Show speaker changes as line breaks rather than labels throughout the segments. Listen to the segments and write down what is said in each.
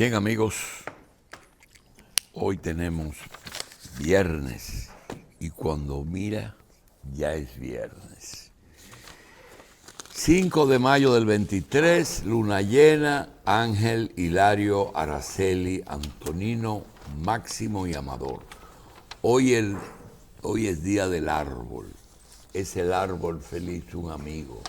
Bien, amigos, hoy tenemos viernes y cuando mira ya es viernes. 5 de mayo del 23, luna llena, Ángel, Hilario, Araceli, Antonino, Máximo y Amador. Hoy es día del árbol. Es el árbol feliz, un amigo.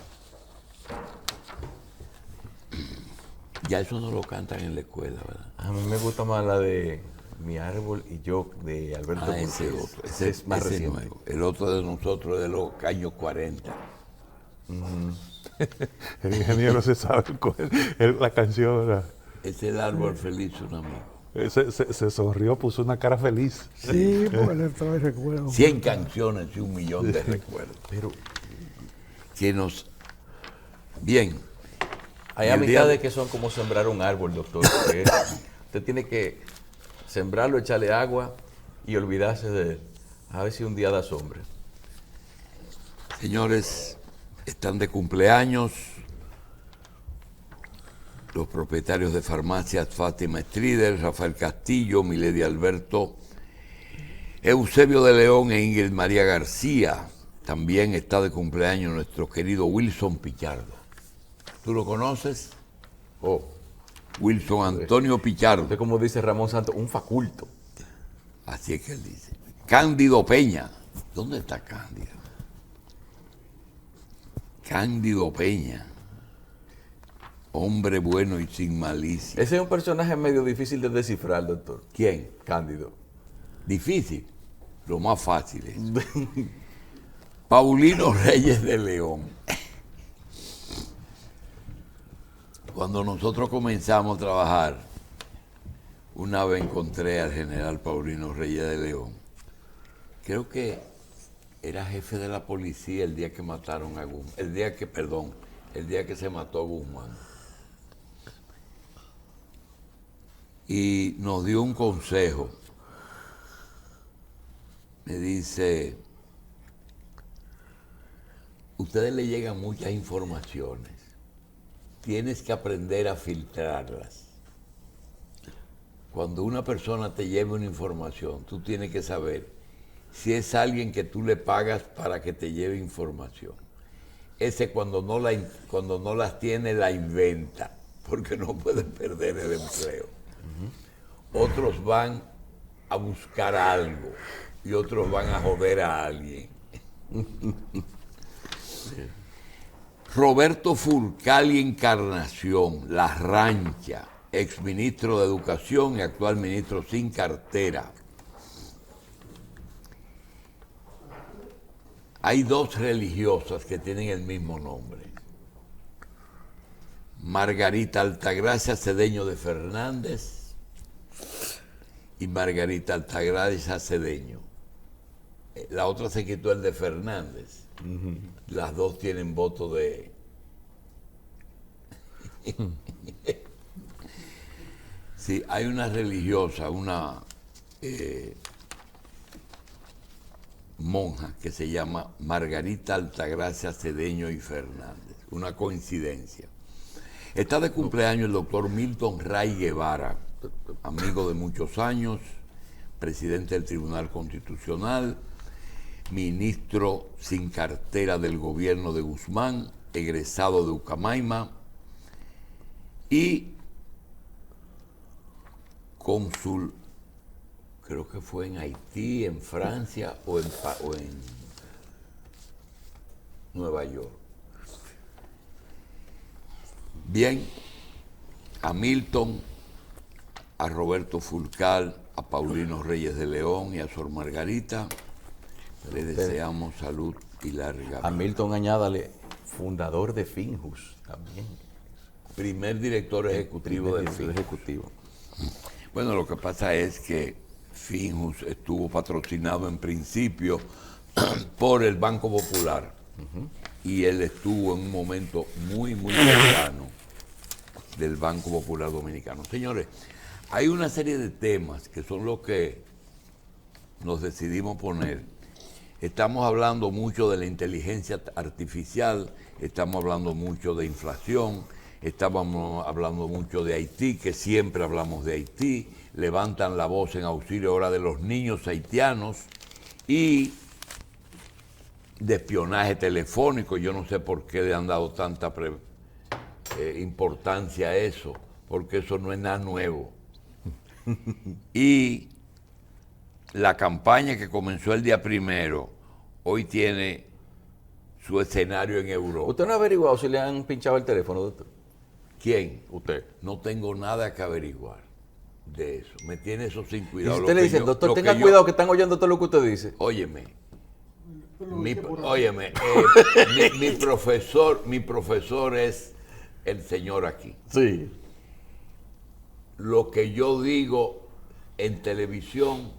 Ya eso no lo cantan en la escuela, ¿verdad?
A mí me gusta más la de Mi árbol y yo, de Alberto
Ese
Cortés.
otro, ese
es más
ese
reciente.
nuevo. El otro de nosotros es de los años 40.
El ingeniero se sabe la canción.
Es el árbol feliz, un amigo.
Se sonrió, puso una cara feliz.
Sí, porque le trae recuerdos.
100 canciones y 1 millón de recuerdos.
Pero
Que nos... Bien.
hay
Y el día
amistades que son como sembrar un árbol, doctor. Que usted tiene que sembrarlo, echarle agua y olvidarse de él. A ver si un día da sombra.
Señores, están de cumpleaños los propietarios de farmacias Fátima Strider, Rafael Castillo, Milady Alberto, Eusebio de León e Ingrid María García. También está de cumpleaños nuestro querido Wilson Pichardo. ¿Tú lo conoces?
Oh,
Wilson Antonio Pichardo.
usted como dice Ramón Santos, un faculto.
Así es que él dice. Cándido Peña. ¿Dónde está Cándido? Cándido Peña. Hombre bueno y sin malicia.
Ese es un personaje medio difícil de descifrar, doctor.
¿Quién?
Cándido.
Difícil. Lo más fácil es. Paulino Reyes de León. Cuando nosotros comenzamos a trabajar, una vez encontré al general Paulino Reyes de León. Creo que era jefe de la policía el día que mataron a Guzmán. El día que se mató a Guzmán. Y nos dio un consejo. Me dice, ustedes le llegan muchas informaciones. Tienes que aprender a filtrarlas. Cuando una persona te lleva una información, tú tienes que saber si es alguien que tú le pagas para que te lleve información. Ese cuando no las tiene, la inventa, porque no puede perder el empleo. Otros van a buscar algo y otros van a joder a alguien. Roberto Fulcal y Encarnación, La Rancha, exministro de Educación y actual ministro sin cartera. Hay 2 religiosas que tienen el mismo nombre. Margarita Altagracia Cedeño de Fernández y Margarita Altagracia Cedeño. La otra se quitó el de Fernández. Las 2 tienen voto de... Sí, hay una religiosa, una monja que se llama Margarita Altagracia Cedeño y Fernández. Una coincidencia. Está de cumpleaños el doctor Milton Ray Guevara, amigo de muchos años, presidente del Tribunal Constitucional, ministro sin cartera del gobierno de Guzmán, egresado de Ucamaima y cónsul, creo que fue en Haití, en Francia o en Nueva York. Bien, a Milton, a Roberto Fulcal, a Paulino Reyes de León y a Sor Margarita, le deseamos salud y larga
A
vida.
Milton añádale, fundador de Finjus también.
Primer director ejecutivo del
Director
FIN.
ejecutivo.
Bueno, lo que pasa es que Finjus estuvo patrocinado en principio por el Banco Popular y él estuvo en un momento muy, muy cercano del Banco Popular Dominicano. Señores, hay una serie de temas que son los que nos decidimos poner. Estamos hablando mucho de la inteligencia artificial, estamos hablando mucho de inflación, estábamos hablando mucho de Haití, que siempre hablamos de Haití, levantan la voz en auxilio ahora de los niños haitianos y de espionaje telefónico. Yo no sé por qué le han dado tanta importancia a eso, porque eso no es nada nuevo. Y la campaña que comenzó el día 1, hoy tiene su escenario en Europa.
¿Usted no ha averiguado si le han pinchado el teléfono, doctor?
¿Quién?
Usted.
No tengo nada que averiguar de eso. Me tiene eso sin cuidado.
Y si usted le dice, doctor, tenga cuidado que están oyendo todo lo que usted dice.
Óyeme, mi profesor es el señor aquí.
Sí.
Lo que yo digo en televisión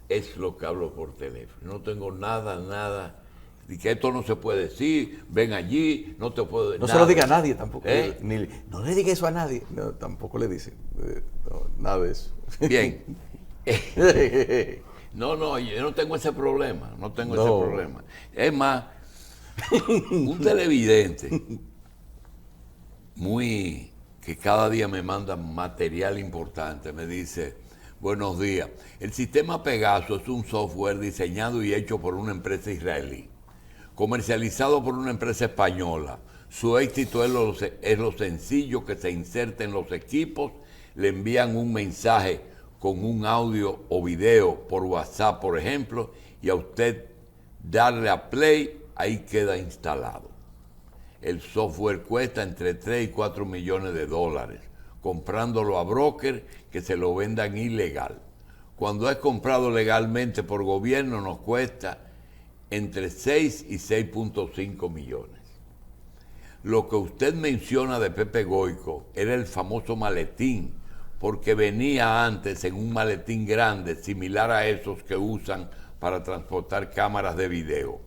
es lo que hablo por teléfono. No tengo nada. Y que esto no se puede decir, ven allí, no te puedo decir.
No se lo diga a nadie tampoco. No le diga eso a nadie. No, tampoco le dice. Nada de eso.
Bien. No, yo no tengo ese problema. Ese problema. Es más, un televidente que cada día me manda material importante, me dice: buenos días. El sistema Pegaso es un software diseñado y hecho por una empresa israelí, comercializado por una empresa española. Su éxito es lo sencillo que se inserta en los equipos, le envían un mensaje con un audio o video por WhatsApp, por ejemplo, y a usted darle a play, ahí queda instalado. El software cuesta entre 3 y 4 millones de dólares, comprándolo a broker que se lo vendan ilegal. Cuando es comprado legalmente por gobierno nos cuesta entre 6 y 6.5 millones. Lo que usted menciona de Pepe Goico era el famoso maletín, porque venía antes en un maletín grande, similar a esos que usan para transportar cámaras de video.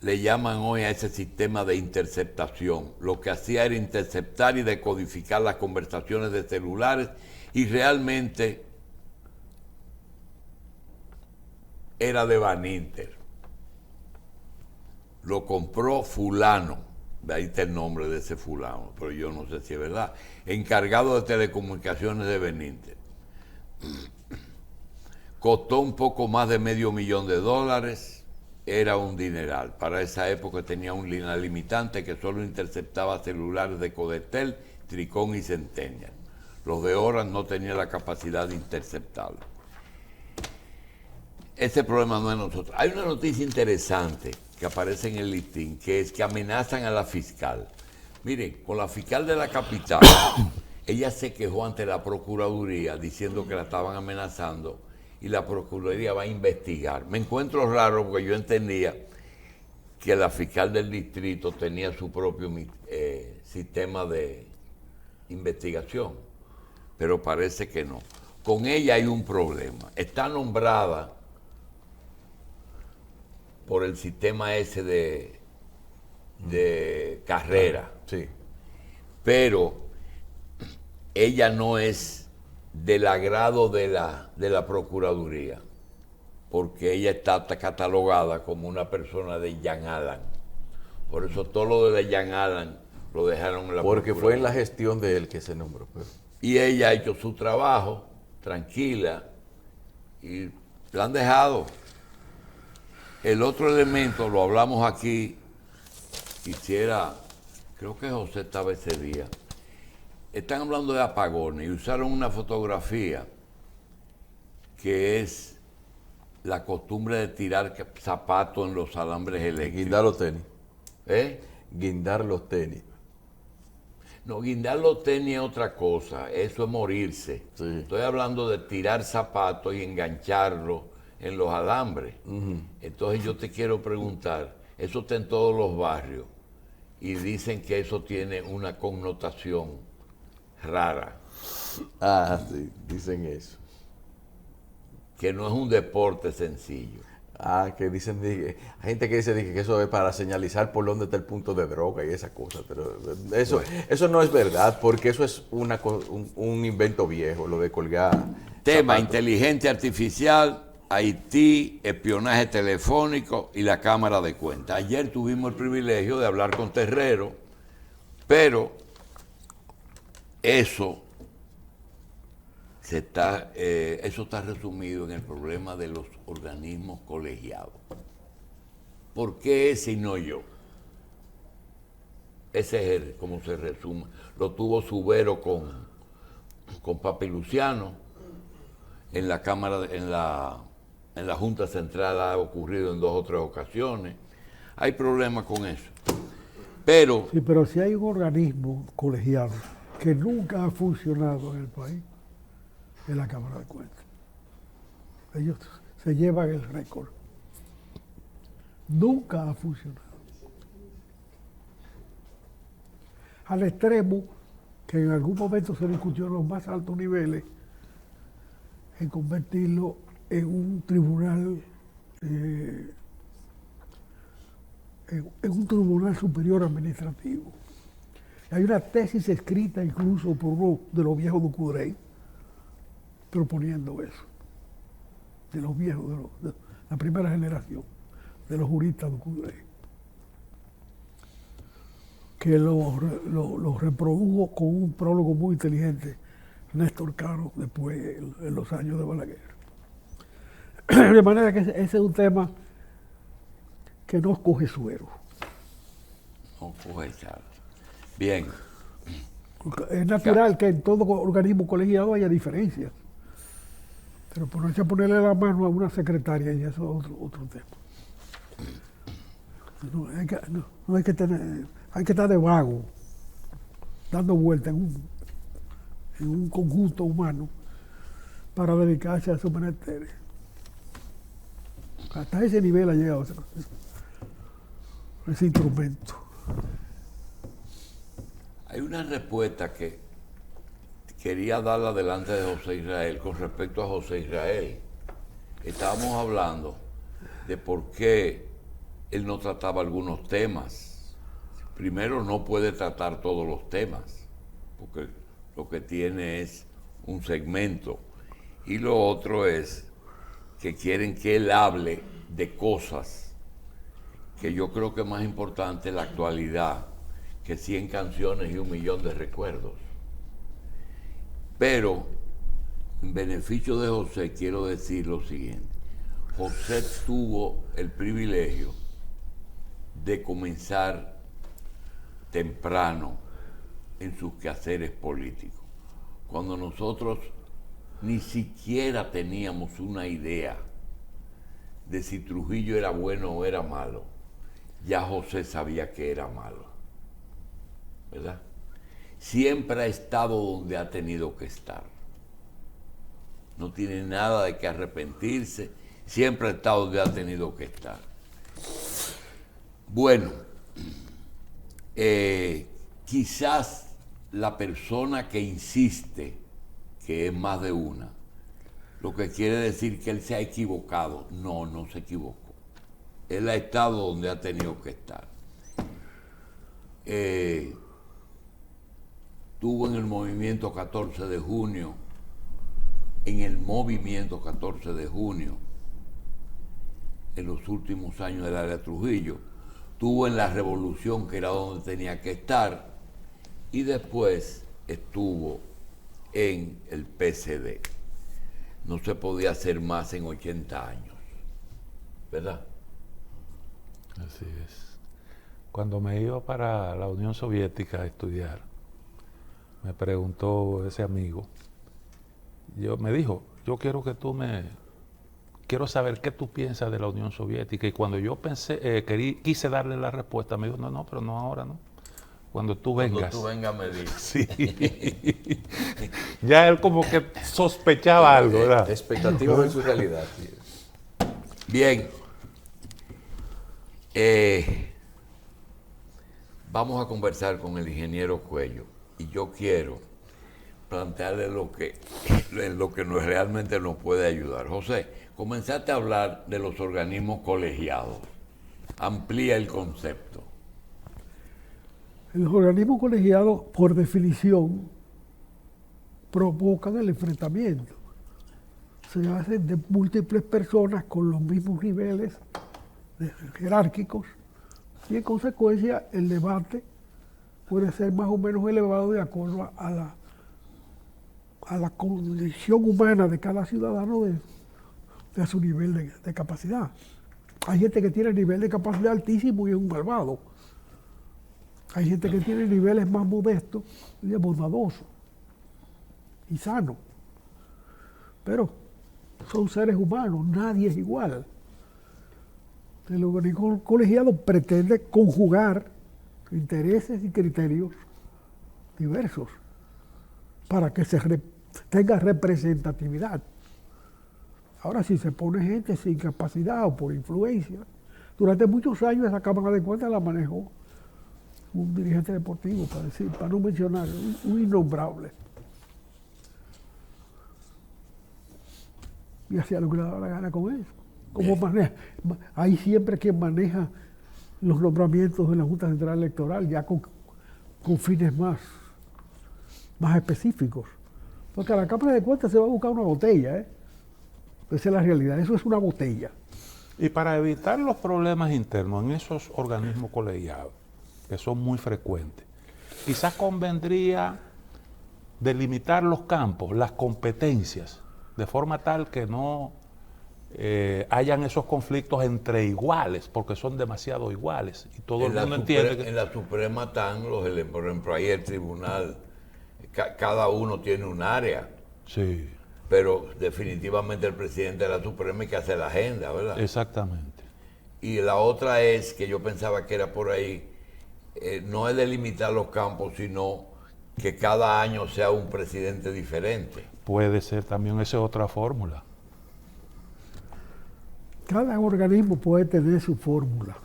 Le llaman hoy a ese sistema de interceptación. Lo que hacía era interceptar y decodificar las conversaciones de celulares, y realmente era de Baninter. Lo compró fulano, de ahí está el nombre de ese fulano, pero yo no sé si es verdad, encargado de telecomunicaciones de Baninter. Costó un poco más de $500,000. Era un dineral. Para esa época tenía una limitante que solo interceptaba celulares de Codetel, Tricón y Centennial. Los de Orange no tenían la capacidad de interceptarlo. Ese problema no es nosotros. Hay una noticia interesante que aparece en el listín, que es que amenazan a la fiscal. Miren, con la fiscal de la capital, ella se quejó ante la Procuraduría diciendo que la estaban amenazando, y la Procuraduría va a investigar. Me encuentro raro porque yo entendía que la fiscal del distrito tenía su propio sistema de investigación, pero parece que no. Con ella hay un problema. Está nombrada por el sistema ese de carrera,
Sí.
pero ella no es del agrado de la Procuraduría, porque ella está catalogada como una persona de Jan Alan. Por eso todo lo de Jan Alan lo dejaron en la
Porque
Procuraduría.
fue en la gestión de él que se nombró. Pues.
Y ella ha hecho su trabajo, tranquila, y la han dejado. El otro elemento, lo hablamos aquí, creo que José estaba ese día. Están hablando de apagones y usaron una fotografía que es la costumbre de tirar zapatos en los alambres eléctricos.
Guindar los tenis.
¿Eh?
Guindar los tenis.
No, guindar los tenis es otra cosa, eso es morirse.
Sí.
Estoy hablando de tirar zapatos y engancharlos en los alambres. Entonces yo te quiero preguntar, eso está en todos los barrios y dicen que eso tiene una connotación rara.
Ah, sí, dicen eso.
Que no es un deporte sencillo.
Ah, que dicen, hay gente que dice que eso es para señalizar por dónde está el punto de droga y esa cosa, pero eso no es verdad, porque eso es un invento viejo, lo de colgar
Tema,
zapatos.
inteligencia artificial, Haití, espionaje telefónico y la Cámara de Cuentas. Ayer tuvimos el privilegio de hablar con Terrero, pero eso está resumido en el problema de los organismos colegiados. ¿Por qué ese y no yo? Ese es como se resume. Lo tuvo Subero con Papi Luciano en la Cámara, en la Junta Central ha ocurrido en 2 o 3 ocasiones. Hay problemas con eso. Pero
Sí, pero si hay un organismo colegiado que nunca ha funcionado en el país, es la Cámara de Cuentas. Ellos se llevan el récord. Nunca ha funcionado. Al extremo que en algún momento se discutió en los más altos niveles en convertirlo en un tribunal en un tribunal superior administrativo. Hay una tesis escrita incluso por uno de los viejos de Cudrey proponiendo eso, de los viejos, de la primera generación, de los juristas de Cudrey, que lo reprodujo con un prólogo muy inteligente Néstor Caro después en los años de Balaguer. De manera que ese es un tema que no coge suero.
no coge echar. Bien.
Es natural que en todo organismo colegiado haya diferencias, pero ponerse a ponerle la mano a una secretaria y eso es otro tema. No hay que tener, hay que estar de vago, dando vueltas en un conjunto humano para dedicarse a esos menesteres. Hasta ese nivel ha llegado ese instrumento.
Hay una respuesta que quería darla delante de José Israel con respecto a José Israel. Estábamos hablando de por qué él no trataba algunos temas. Primero, no puede tratar todos los temas, porque lo que tiene es un segmento. Y lo otro es que quieren que él hable de cosas que yo creo que es más importante la actualidad que 100 canciones y 1.000.000 de recuerdos. Pero, en beneficio de José, quiero decir lo siguiente. José tuvo el privilegio de comenzar temprano en sus quehaceres políticos, cuando nosotros ni siquiera teníamos una idea de si Trujillo era bueno o era malo. Ya José sabía que era malo, ¿verdad? Siempre ha estado donde ha tenido que estar. No tiene nada de que arrepentirse, siempre ha estado donde ha tenido que estar. Bueno, quizás la persona que insiste, que es más de una, lo que quiere decir que él se ha equivocado. No, no se equivocó. Él ha estado donde ha tenido que estar. Estuvo en el movimiento 14 de junio, en los últimos años de la era Trujillo. Estuvo en la revolución, que era donde tenía que estar, y después estuvo en el PCD. No se podía hacer más en 80 años, ¿verdad?
Así es. Cuando me iba para la Unión Soviética a estudiar, me preguntó ese amigo, me dijo, quiero saber qué tú piensas de la Unión Soviética. Y cuando yo quise darle la respuesta, me dijo, no, pero no ahora, ¿no? Cuando tú vengas.
Cuando tú vengas me dices.
Sí. Ya él como que sospechaba algo, ¿verdad?
Expectativas de su realidad. Sí.
Bien. Vamos a conversar con el ingeniero Cuello. Y yo quiero plantearle lo que realmente nos puede ayudar. José, comenzaste a hablar de los organismos colegiados. Amplía el concepto.
Los organismos colegiados, por definición, provocan el enfrentamiento. se hacen de múltiples personas con los mismos niveles jerárquicos y en consecuencia el debate puede ser más o menos elevado de acuerdo a la condición humana de cada ciudadano de su nivel de capacidad. Hay gente que tiene nivel de capacidad altísimo y es un malvado. Hay gente que tiene niveles más modestos y es bondadoso y sano. Pero son seres humanos, nadie es igual. El organismo colegiado pretende conjugar intereses y criterios diversos para que tenga representatividad. Ahora, si se pone gente sin capacidad o por influencia, durante muchos años esa Cámara de Cuentas la manejó un dirigente deportivo, para no mencionar, un innombrable. Y hacía lo que le daba la gana con eso. ¿Cómo maneja? Hay siempre quien maneja los nombramientos de la Junta Central Electoral, ya con fines más específicos. Porque a la Cámara de Cuentas se va a buscar una botella, ¿eh? Esa es la realidad, eso es una botella.
Y para evitar los problemas internos en esos organismos colegiados, que son muy frecuentes, quizás convendría delimitar los campos, las competencias, de forma tal que no hayan esos conflictos entre iguales, porque son demasiado iguales y todo el mundo entiende que...
En la Suprema están por ejemplo, ahí el tribunal, cada uno tiene un área.
Sí.
Pero definitivamente el presidente de la Suprema es que hace la agenda, ¿verdad?
Exactamente.
Y la otra es, que yo pensaba que era por ahí, no es delimitar los campos, sino que cada año sea un presidente diferente.
Puede ser también, esa es otra fórmula.
Cada organismo puede tener su fórmula,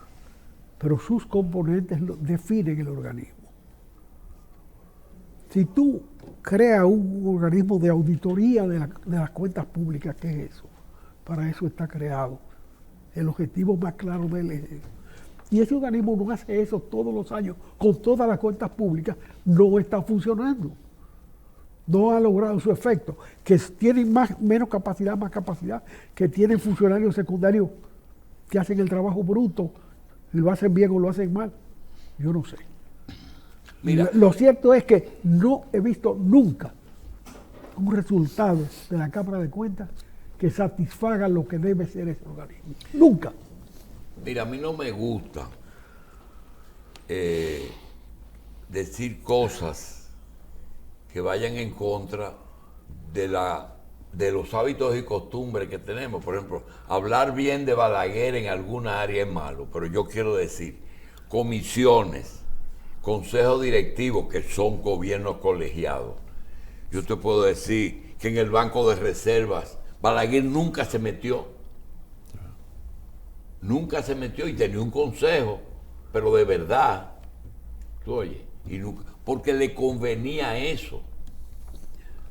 pero sus componentes definen el organismo. Si tú creas un organismo de auditoría de las cuentas públicas, ¿qué es eso? Para eso está creado. El objetivo más claro de él es eso. Y ese organismo no hace eso todos los años, con todas las cuentas públicas, no está funcionando. No ha logrado su efecto. Que tienen menos capacidad, más capacidad, que tienen funcionarios secundarios que hacen el trabajo bruto, y lo hacen bien o lo hacen mal. Yo no sé.
Mira,
Lo cierto es que no he visto nunca un resultado de la Cámara de Cuentas que satisfaga lo que debe ser ese organismo. Nunca.
Mira, a mí no me gusta decir cosas que vayan en contra de los hábitos y costumbres que tenemos. Por ejemplo, hablar bien de Balaguer en alguna área es malo, pero yo quiero decir, comisiones, consejos directivos que son gobiernos colegiados. Yo te puedo decir que en el Banco de Reservas Balaguer nunca se metió. Nunca se metió y tenía un consejo, pero de verdad, tú oyes, y nunca, porque le convenía eso.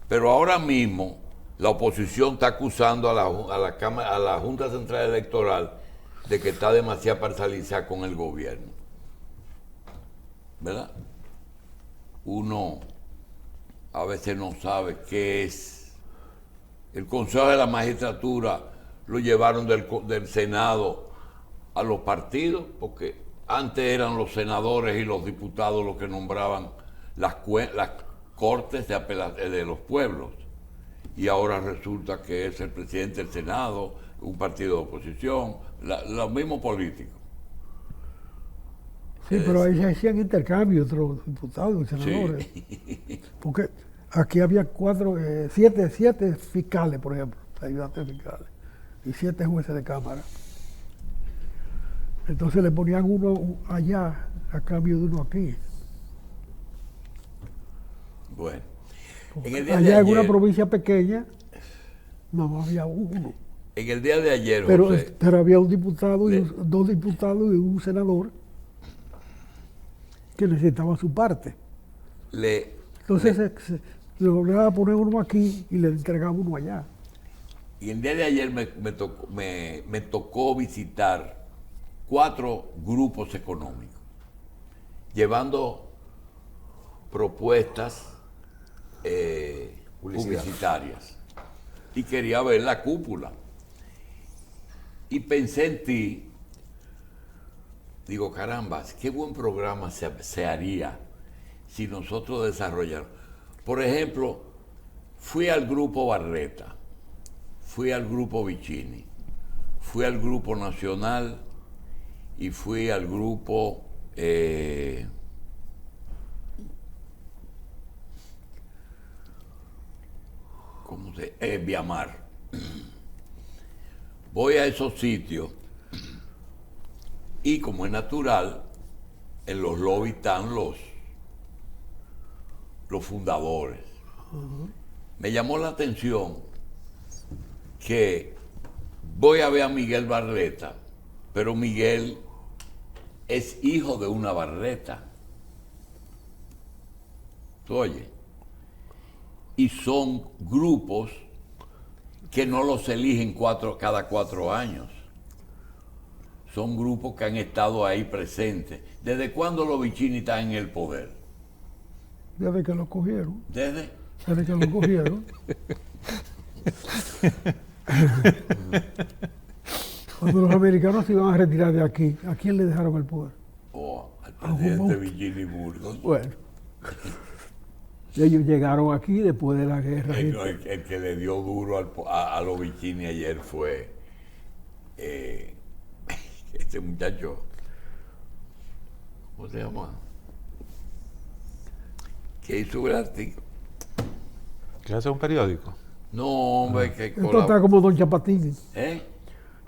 Pero ahora mismo la oposición está acusando a la Junta Central Electoral de que está demasiado parcializada con el gobierno. ¿Verdad? Uno a veces no sabe qué es. El Consejo de la Magistratura lo llevaron del Senado a los partidos, porque antes eran los senadores y los diputados los que nombraban las cortes de los pueblos. Y ahora resulta que es el presidente del Senado, un partido de oposición, los mismos políticos.
Sí, pero ahí se hacían intercambios entre los diputados y senadores. Sí. Porque aquí había 7 fiscales, por ejemplo, ayudantes fiscales, y 7 jueces de cámara. Entonces le ponían uno allá a cambio de uno aquí.
Bueno.
Allá en una provincia pequeña, no había uno.
En el día de ayer,
pero,
José,
pero había un diputado, dos diputados y un senador que necesitaban su parte. Entonces se le volvía a poner uno aquí y le entregaba uno allá.
Y el día de ayer me tocó visitar 4 grupos económicos, llevando propuestas publicitarias. y quería ver la cúpula. Y pensé en ti, digo, caramba, qué buen programa se haría si nosotros desarrolláramos. Por ejemplo, fui al grupo Barreta, fui al grupo Vicini, fui al grupo Nacional y fui al grupo Viamar. Voy a esos sitios y, como es natural, en los lobbies están los fundadores. Me llamó la atención que voy a ver a Miguel Barreta, pero Miguel es hijo de una Barreta. ¿Tú oyes? Y son grupos que no los eligen cada 4 años. Son grupos que han estado ahí presentes. ¿Desde cuándo los Vicini están en el poder?
Desde que lo cogieron.
Desde
que lo cogieron. Cuando los americanos se iban a retirar de aquí, ¿a quién le dejaron el poder?
Al presidente Vicini Burgos.
Bueno, ellos llegaron aquí después de la guerra.
El que le dio duro a los Vicini ayer fue este muchacho. ¿Cómo se llama? Que hizo el artículo.
¿Qué hace un periódico?
No, hombre, que
Esto está como Don Chapatín.
¿Eh?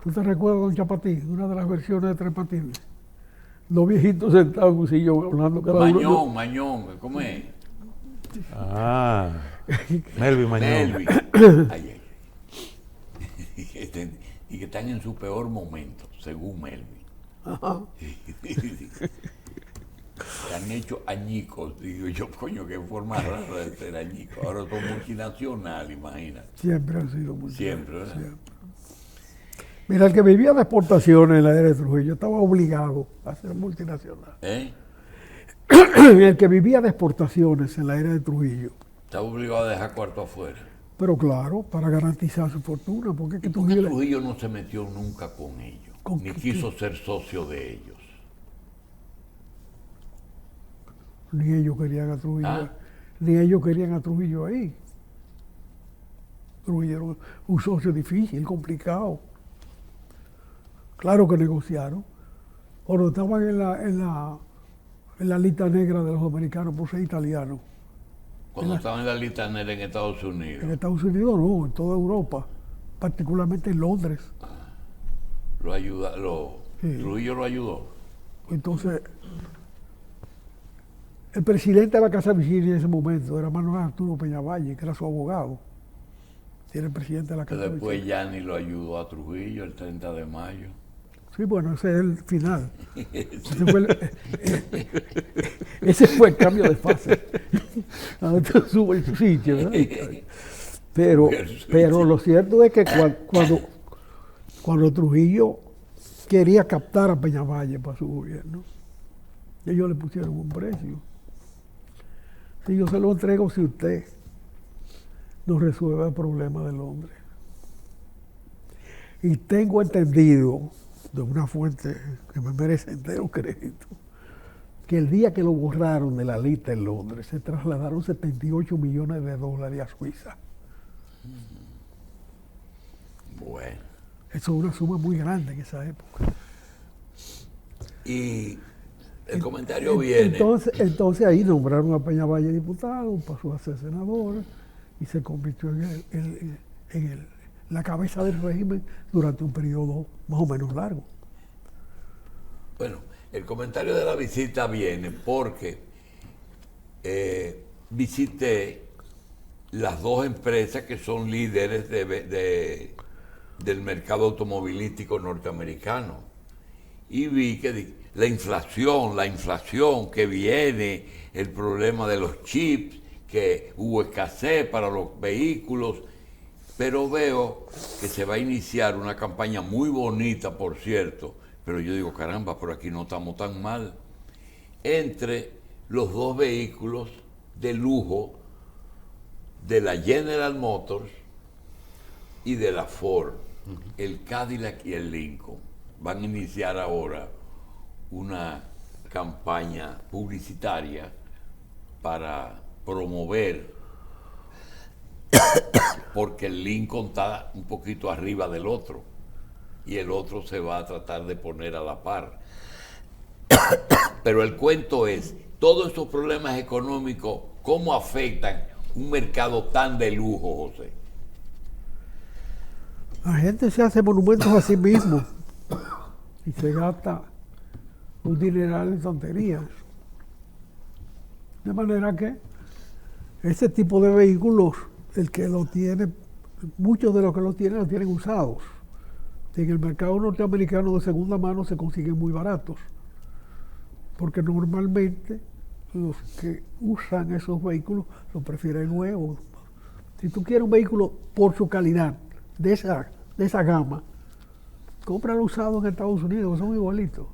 ¿Tú te recuerdas de Don Chapatín? Una de las versiones de Tres Patines. Los viejitos sentados en un sillón hablando cada uno.
Mañón, ¿cómo es?
Ah, Melvin Mañón.
Melvin. Ay. Y que están en su peor momento, según Melvin.
Ajá.
Se han hecho añicos, digo yo, coño, qué forma rara de ser añicos. Ahora son multinacional, imagínate.
Siempre han sido multinacionales.
Siempre, ¿verdad?
Siempre. Mira, el que vivía de exportaciones en la era de Trujillo estaba obligado a ser multinacional. El que vivía de exportaciones en la era de Trujillo.
Estaba obligado a dejar cuarto afuera.
Pero claro, para garantizar su fortuna. Porque es que
¿Por qué Trujillo no se metió nunca con ellos? Ni quiso ser socio de ellos.
Ni ellos querían a Trujillo. Ni ellos querían a Trujillo ahí. Trujillo era un socio difícil, complicado. Claro que negociaron. Cuando estaban en la lista negra de los americanos por ser italianos.
Cuando estaban en la lista negra en Estados Unidos.
En Estados Unidos no, en toda Europa. Particularmente en Londres.
Sí. Trujillo lo ayudó.
Entonces, el presidente de la Casa Vicini en ese momento era Manuel Arturo Peñavalle, que era su abogado. Y era el presidente de la Casa Vicini.
Después Yanni lo ayudó a Trujillo el 30 de mayo.
Sí, bueno, ese es el final. Ese fue el cambio de fase. Ahora sube el sitio, ¿verdad? Pero lo cierto es que cuando Trujillo quería captar a Peñavalle para su gobierno, ellos le pusieron un precio. Si yo se lo entrego si usted no resuelve el problema del hombre. Y tengo entendido, de una fuente que me merece entero crédito, que el día que lo borraron de la lista en Londres, se trasladaron 78 millones de dólares a Suiza.
Bueno.
Eso es una suma muy grande en esa época.
Y el comentario viene.
Entonces ahí nombraron a Peñavalle diputado, pasó a ser senador y se convirtió en la cabeza del régimen durante un periodo más o menos largo.
Bueno, el comentario de la visita viene porque visité las dos empresas que son líderes del mercado automovilístico norteamericano y vi que la inflación que viene, el problema de los chips, que hubo escasez para los vehículos, pero veo que se va a iniciar una campaña muy bonita, por cierto, pero yo digo, caramba, por aquí no estamos tan mal, entre los dos vehículos de lujo de la General Motors, y de la Ford, el Cadillac y el Lincoln van a iniciar ahora una campaña publicitaria para promover, porque el Lincoln está un poquito arriba del otro y el otro se va a tratar de poner a la par. Pero el cuento es, todos estos problemas económicos, ¿cómo afectan un mercado tan de lujo, José?
La gente se hace monumentos a sí mismo y se gasta un dineral en tonterías. De manera que ese tipo de vehículos, el que lo tiene, muchos de los que lo tienen usados. En el mercado norteamericano de segunda mano se consiguen muy baratos, porque normalmente los que usan esos vehículos los prefieren nuevos. Si tú quieres un vehículo por su calidad, de esa gama, cómpralo usado en Estados Unidos, son igualitos.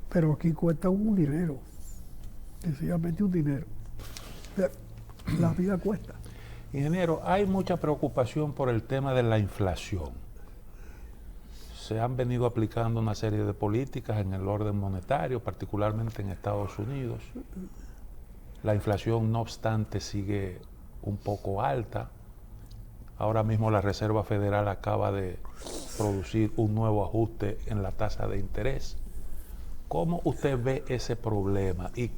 Pero aquí cuesta un dinero, sencillamente un dinero. La vida cuesta.
Ingeniero, hay mucha preocupación por el tema de la inflación. Se han venido aplicando una serie de políticas en el orden monetario, particularmente en Estados Unidos. La inflación, no obstante, sigue un poco alta. Ahora mismo la Reserva Federal acaba de producir un nuevo ajuste en la tasa de interés. ¿Cómo usted ve ese problema y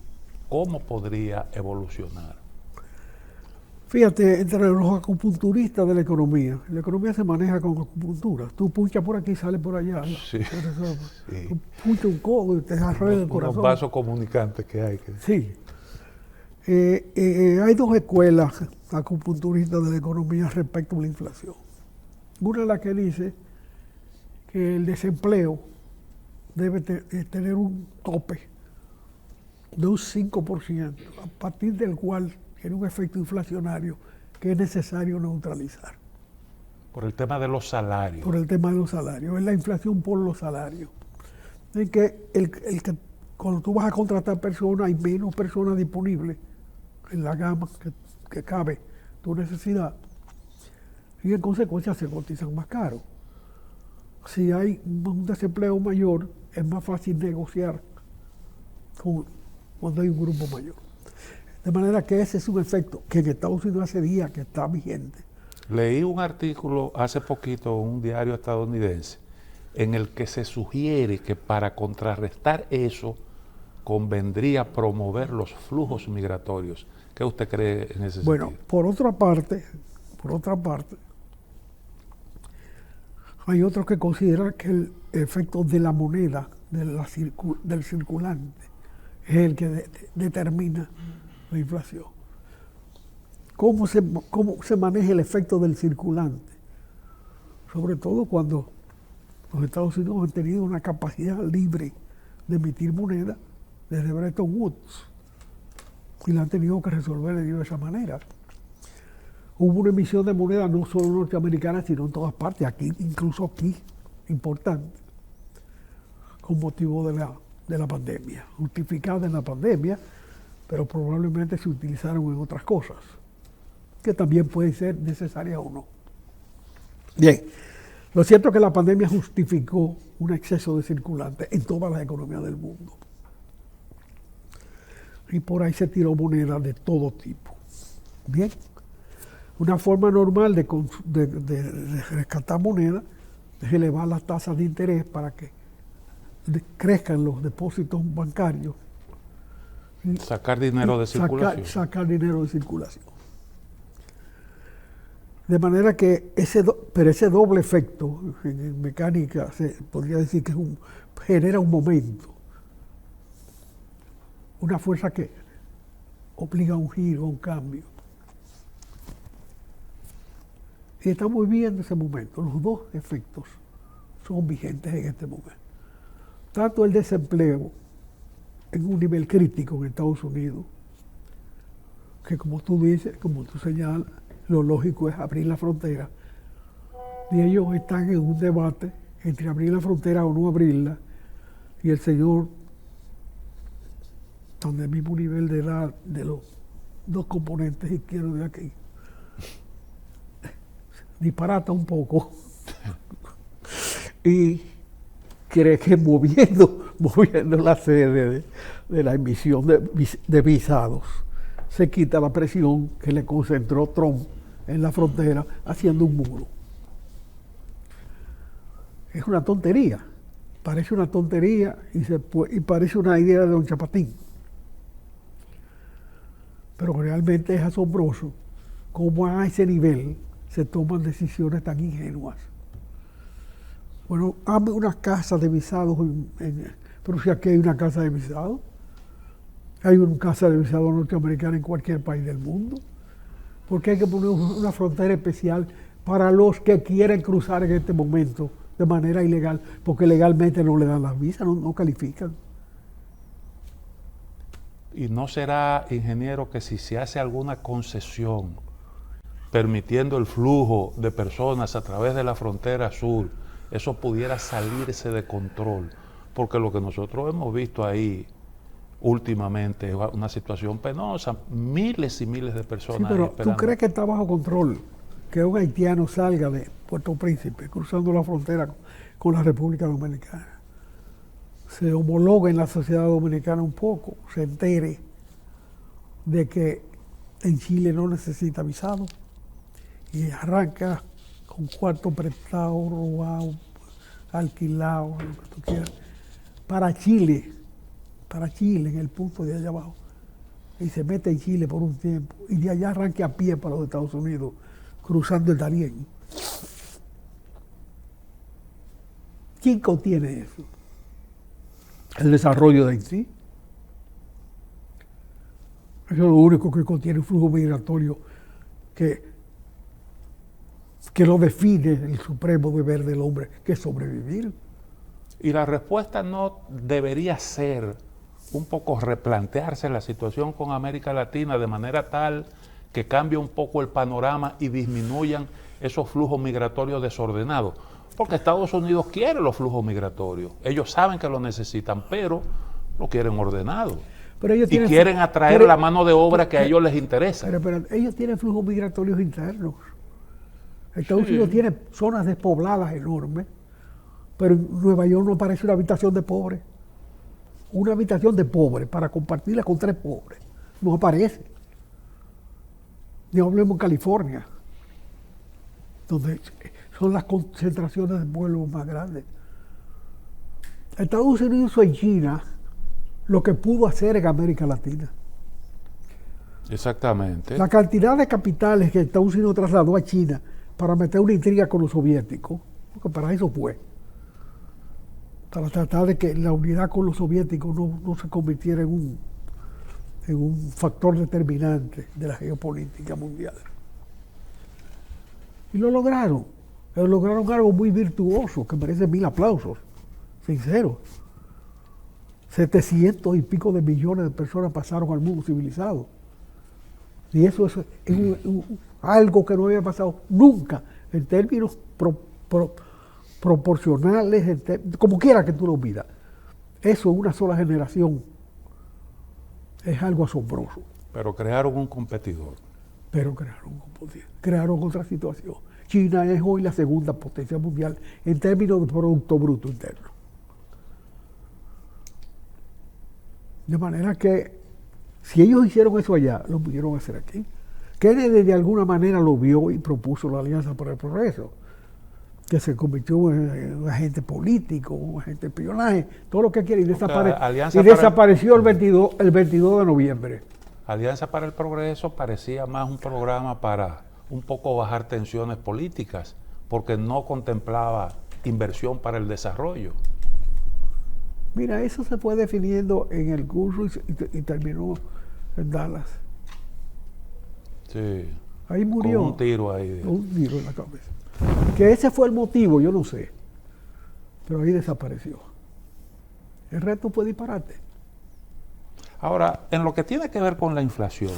cómo podría evolucionar?
Fíjate, entre los acupunturistas de la economía se maneja con acupuntura. Tú punchas por aquí y sales por allá.
Sí.
Sí. Tú punchas un codo y te arregla el corazón.
Unos vasos comunicantes que hay.
Sí. Hay dos escuelas acupunturistas de la economía respecto a la inflación. Una es la que dice que el desempleo debe tener un tope de un 5%, a partir del cual tiene un efecto inflacionario que es necesario neutralizar.
Por el tema de los salarios.
Por el tema de los salarios, es la inflación por los salarios. En que cuando tú vas a contratar personas, hay menos personas disponibles en la gama que cabe tu necesidad, y en consecuencia se cotizan más caro. Si hay un desempleo mayor, es más fácil negociar cuando hay un grupo mayor. De manera que ese es un efecto que en Estados Unidos hace días que está vigente.
Leí un artículo hace poquito en un diario estadounidense en el que se sugiere que para contrarrestar eso convendría promover los flujos migratorios. ¿Qué usted cree en ese
Bueno,
sentido?
por otra parte, hay otros que consideran que el efecto de la moneda, del circulante, es el que determina la inflación. ¿Cómo se maneja el efecto del circulante? Sobre todo cuando los Estados Unidos han tenido una capacidad libre de emitir moneda desde Bretton Woods y la han tenido que resolver de diversas maneras. Hubo una emisión de moneda no solo norteamericana, sino en todas partes, aquí, incluso aquí, importante, con motivo de la pandemia, justificada en la pandemia, pero probablemente se utilizaron en otras cosas, que también pueden ser necesarias o no. Bien, lo cierto es que la pandemia justificó un exceso de circulante en todas las economías del mundo. Y por ahí se tiró moneda de todo tipo. Bien, una forma normal de rescatar moneda es elevar las tasas de interés para que crezcan los depósitos bancarios.
Sacar dinero de circulación.
Sacar dinero de circulación. De manera que ese doble efecto en mecánica se podría decir que genera un momento, una fuerza que obliga a un giro, a un cambio. Y estamos viviendo ese momento. Los dos efectos son vigentes en este momento. Tanto el desempleo en un nivel crítico en Estados Unidos, que como tú dices, como tú señalas, lo lógico es abrir la frontera. Y ellos están en un debate entre abrir la frontera o no abrirla, y el señor, están del mismo nivel de edad de los dos componentes izquierdos de aquí, disparata un poco y cree que moviendo la sede de la emisión de visados se quita la presión que le concentró Trump en la frontera haciendo un muro. Es una tontería, parece una tontería y parece una idea de don Chapatín. Pero realmente es asombroso cómo a ese nivel se toman decisiones tan ingenuas. Bueno, hazme una casa de visados, pero si aquí hay una casa de visados, hay una casa de visados norteamericana en cualquier país del mundo, porque hay que poner una frontera especial para los que quieren cruzar en este momento de manera ilegal, porque legalmente no le dan las visas, no califican.
¿Y no será, ingeniero, que si se hace alguna concesión permitiendo el flujo de personas a través de la frontera sur, eso pudiera salirse de control? Porque lo que nosotros hemos visto ahí últimamente es una situación penosa, miles y miles de personas.
Sí, pero
esperando.
¿tú crees que está bajo control que un haitiano salga de Puerto Príncipe cruzando la frontera con la República Dominicana? Se homologa en la sociedad dominicana un poco, se entere de que en Chile no necesita visado y arranca con cuarto prestado, robado, alquilado, lo que tú quieras, para Chile, en el punto de allá abajo, y se mete en Chile por un tiempo, y de allá arranca a pie para los Estados Unidos, cruzando el Darién. ¿Quién contiene eso? El desarrollo de Haití. Eso es lo único que contiene un flujo migratorio que lo define el supremo deber del hombre, que es sobrevivir.
Y la respuesta no debería ser un poco replantearse la situación con América Latina de manera tal que cambie un poco el panorama y disminuyan esos flujos migratorios desordenados. Porque Estados Unidos quiere los flujos migratorios. Ellos saben que lo necesitan, pero lo quieren ordenado.
Pero ellos
y quieren atraer la mano de obra que a ellos les interesa.
Pero ellos tienen flujos migratorios internos. Estados Unidos tiene zonas despobladas enormes, pero en Nueva York no aparece una habitación de pobre. Una habitación de pobre para compartirla con 3 pobres. No aparece. Ni hablemos en California, donde son las concentraciones de pueblos más grandes. Estados Unidos y China lo que pudo hacer en América Latina.
Exactamente.
La cantidad de capitales que Estados Unidos trasladó a China para meter una intriga con los soviéticos, porque para eso fue, para tratar de que la unidad con los soviéticos no se convirtiera en un factor determinante de la geopolítica mundial. Y lo lograron. Lograron algo muy virtuoso, que merece 1000 aplausos, sinceros. 700 y pico de millones de personas pasaron al mundo civilizado. Y eso es algo que no había pasado nunca, en términos proporcionales, como quiera que tú lo miras. Eso en una sola generación es algo asombroso.
Pero crearon un competidor.
Crearon otra situación. China es hoy la segunda potencia mundial en términos de Producto Bruto Interno. De manera que, si ellos hicieron eso allá, lo pudieron hacer aquí. Kennedy de alguna manera lo vio y propuso la Alianza para el Progreso, que se convirtió en un agente político, un agente de espionaje, todo lo que quiere, y desapareció el 22 de noviembre.
Alianza para el Progreso parecía más un programa para un poco bajar tensiones políticas, porque no contemplaba inversión para el desarrollo.
Mira, eso se fue definiendo en el curso y terminó en Dallas.
Sí.
Ahí murió.
Con un tiro ahí.
Un tiro en la cabeza. Que ese fue el motivo, yo no sé. Pero ahí desapareció. El resto fue disparate.
Ahora, en lo que tiene que ver con la inflación,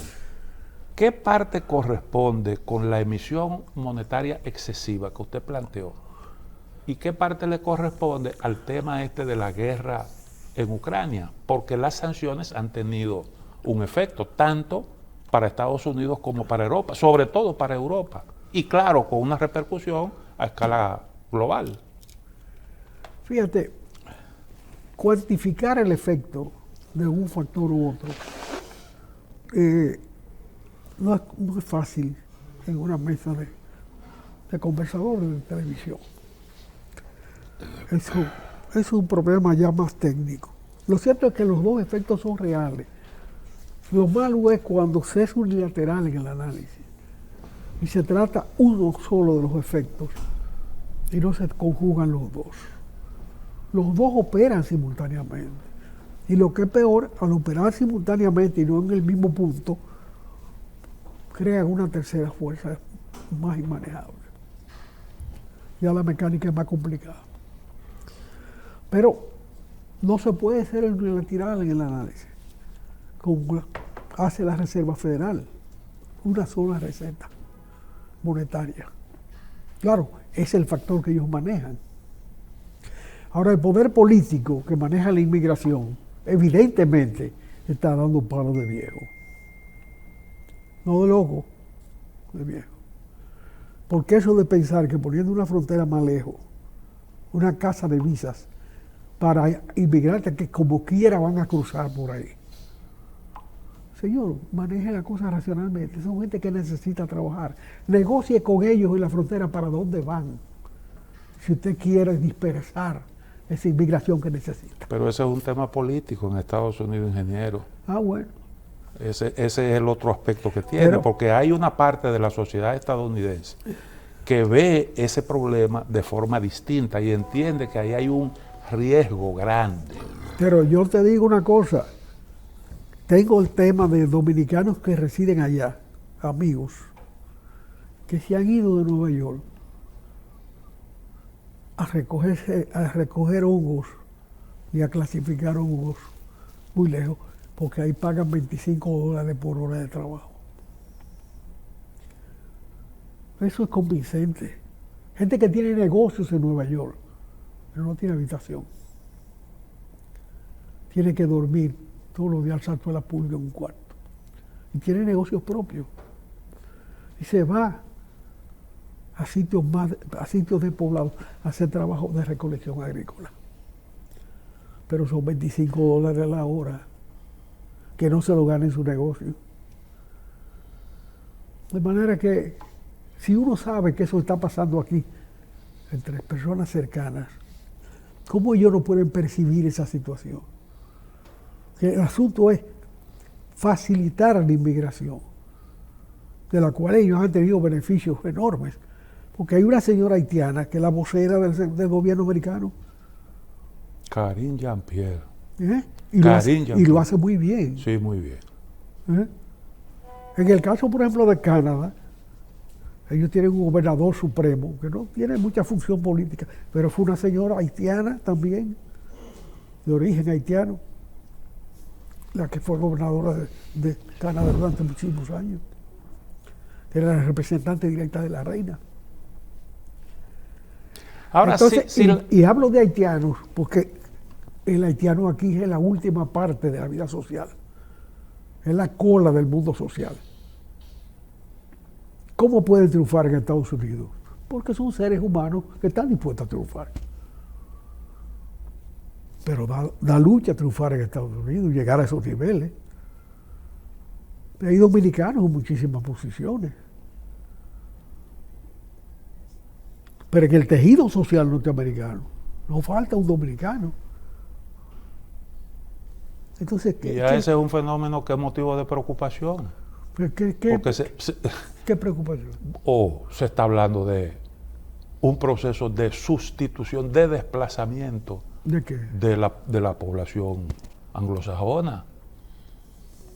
¿qué parte corresponde con la emisión monetaria excesiva que usted planteó? ¿Y qué parte le corresponde al tema de la guerra en Ucrania? Porque las sanciones han tenido un efecto tanto para Estados Unidos como para Europa, sobre todo para Europa. y claro, con una repercusión a escala global.
Fíjate, cuantificar el efecto de un factor u otro no es fácil en una mesa de conversadores de televisión. Eso es un problema ya más técnico. Lo cierto es que los dos efectos son reales. Lo malo es cuando se es unilateral en el análisis y se trata uno solo de los efectos y no se conjugan los dos. Los dos operan simultáneamente. Y lo que es peor, al operar simultáneamente y no en el mismo punto, crean una tercera fuerza más inmanejable. Ya la mecánica es más complicada. Pero no se puede ser unilateral en el análisis, como hace la Reserva Federal, una sola receta monetaria. Claro, es el factor que ellos manejan. Ahora, el poder político que maneja la inmigración, evidentemente, está dando palos de viejo. No de loco, de viejo. Porque eso de pensar que poniendo una frontera más lejos, una casa de visas para inmigrantes que como quiera van a cruzar por ahí. Señor, maneje la cosa racionalmente. Son gente que necesita trabajar. Negocie con ellos en la frontera para dónde van. Si usted quiere dispersar esa inmigración que necesita.
Pero ese es un tema político en Estados Unidos, ingeniero.
Ah, bueno.
Ese es el otro aspecto que tiene, porque hay una parte de la sociedad estadounidense que ve ese problema de forma distinta y entiende que ahí hay un riesgo grande.
Pero yo te digo una cosa, tengo el tema de dominicanos que residen allá, amigos, que se han ido de Nueva York a recoger hongos y a clasificar hongos muy lejos, porque ahí pagan $25 por hora de trabajo. Eso es convincente. Gente que tiene negocios en Nueva York, pero no tiene habitación. Tiene que dormir todos los días al salto de la pulga en un cuarto. Y tiene negocios propios. Y se va a sitios despoblados a hacer trabajo de recolección agrícola. Pero son $25 la hora, que no se lo gana en su negocio. De manera que, si uno sabe que eso está pasando aquí, entre personas cercanas, ¿cómo ellos no pueden percibir esa situación? Que el asunto es facilitar la inmigración, de la cual ellos han tenido beneficios enormes. Porque hay una señora haitiana que es la vocera del gobierno americano.
Karine Jean-Pierre.
Y lo hace muy bien.
Sí, muy bien.
En el caso, por ejemplo, de Canadá, ellos tienen un gobernador supremo que no tiene mucha función política, pero fue una señora haitiana también, de origen haitiano, la que fue gobernadora de Canadá durante muchísimos años. Era la representante directa de la reina.
Ahora,
entonces, y hablo de haitianos porque el haitiano aquí es la última parte de la vida social, es la cola del mundo social. ¿Cómo pueden triunfar en Estados Unidos? Porque son seres humanos que están dispuestos a triunfar. Pero da lucha triunfar en Estados Unidos y llegar a esos niveles. Hay dominicanos en muchísimas posiciones. Pero en el tejido social norteamericano no falta un dominicano. Entonces,
ese es un fenómeno que es motivo de preocupación.
¿Qué preocupación?
Se está hablando de un proceso de sustitución, de desplazamiento.
¿De qué?
De la población anglosajona.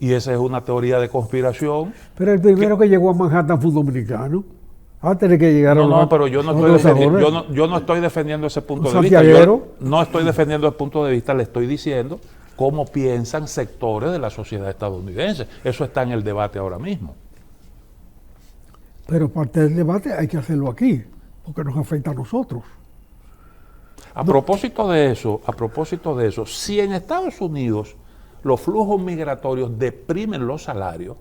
Y esa es una teoría de conspiración.
Pero el primero que llegó a Manhattan fue un dominicano. Antes de que llegara
pero yo no estoy defendiendo ese punto de vista. No estoy defendiendo el punto de vista, le estoy diciendo cómo piensan sectores de la sociedad estadounidense. Eso está en el debate ahora mismo.
Pero parte del debate hay que hacerlo aquí, porque nos afecta a nosotros.
A propósito de eso, si en Estados Unidos los flujos migratorios deprimen los salarios,